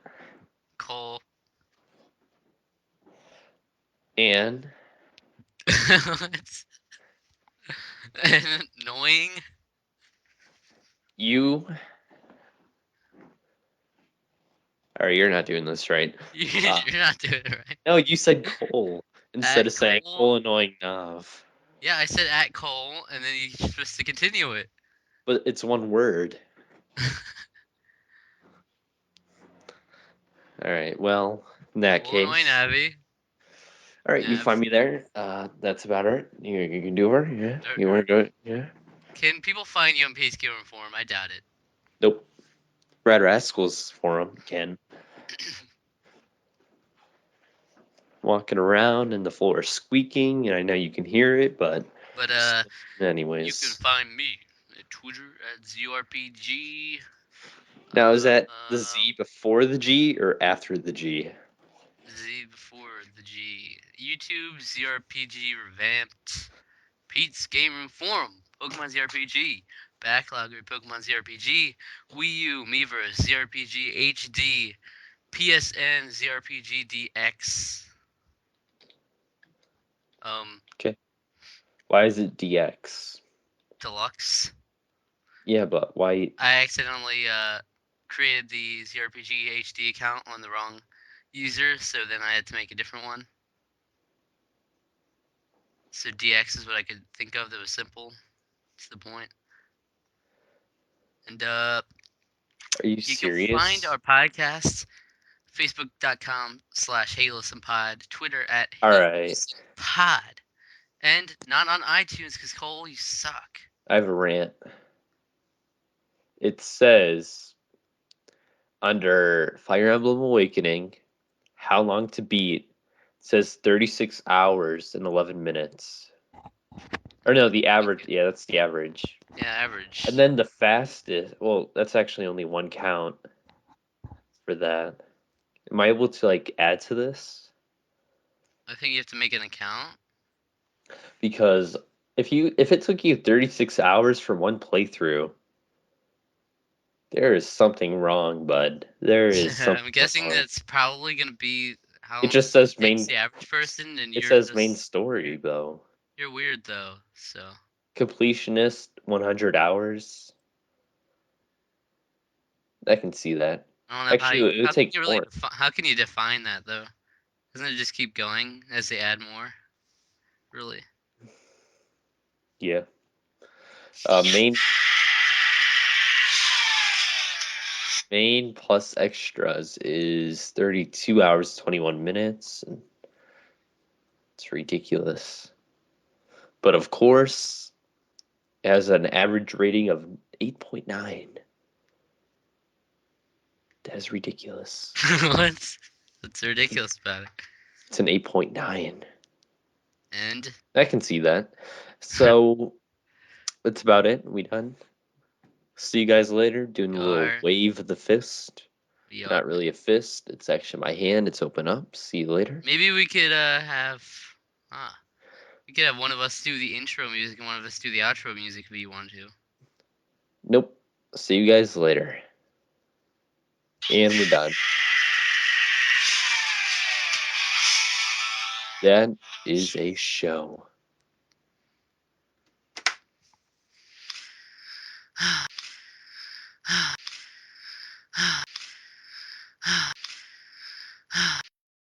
Cole. and It's annoying. you. Or you're not doing this right. You're not doing it right. No, you said Cole instead At of saying Cole. Cole annoying Nav. Yeah, I said at Cole, and then you're supposed to continue it. But it's one word. All right. Well, in that Cole annoying case. Abby. All right, you Nav. find me there. That's about it. You can do it. Yeah. You want to do it? Yeah. Can people find you on Pace Gamer Forum? I doubt it. Nope. Brad Rascal's forum can. Walking around and the floor is squeaking, and I know you can hear it, but But you can anyways. find me at Twitter at ZRPG. Now is that the Uh, Z before the G or after the G? Z before the G. YouTube ZRPG revamped. Pete's Game Room Forum. Pokemon ZRPG. Backlogger Pokemon ZRPG. Wii U Miiverse ZRPG HD. PSN ZRPG DX. Okay. Why is it DX? Deluxe. Yeah, but why? I accidentally created the ZRPG HD account on the wrong user, so then I had to make a different one. So DX is what I could think of that was simple. To the point. And Are you you can find serious? our podcast facebook.com/HeyListenPod, Twitter at All right. HeyListenPod, and not on iTunes because Cole, you suck. I have a rant. It says under Fire Emblem Awakening, how long to beat. It says 36 hours and 11 minutes. Or no, the average. Yeah, that's the average. Yeah, average. And then the fastest. Well, that's actually only one count for that. Am I able to like add to this? I think you have to make an account. Because if it took you 36 hours for one playthrough, there is something wrong, bud. There is I'm something guessing wrong. that's probably going to be how It long just says it main. takes the average person, and It you're says just main story though. you're weird though. So Completionist 100 hours. I can see that. I don't know Actually, it would how can take you really more. how can you define that though? Doesn't it just keep going as they add more? Really? Yeah. Main plus extras is 32 hours 21 minutes. And it's ridiculous. But of course, it has an average rating of 8.9. That is ridiculous. What's ridiculous about it? It's an 8.9. And I can see that. So that's about it. We done. See you guys later. Doing a little wave of the fist. we are. Not really a fist. It's actually my hand. It's open up. See you later. Maybe we could have we could have one of us do the intro music and one of us do the outro music if you want to. Nope. See you guys later. And we're done. That is a show.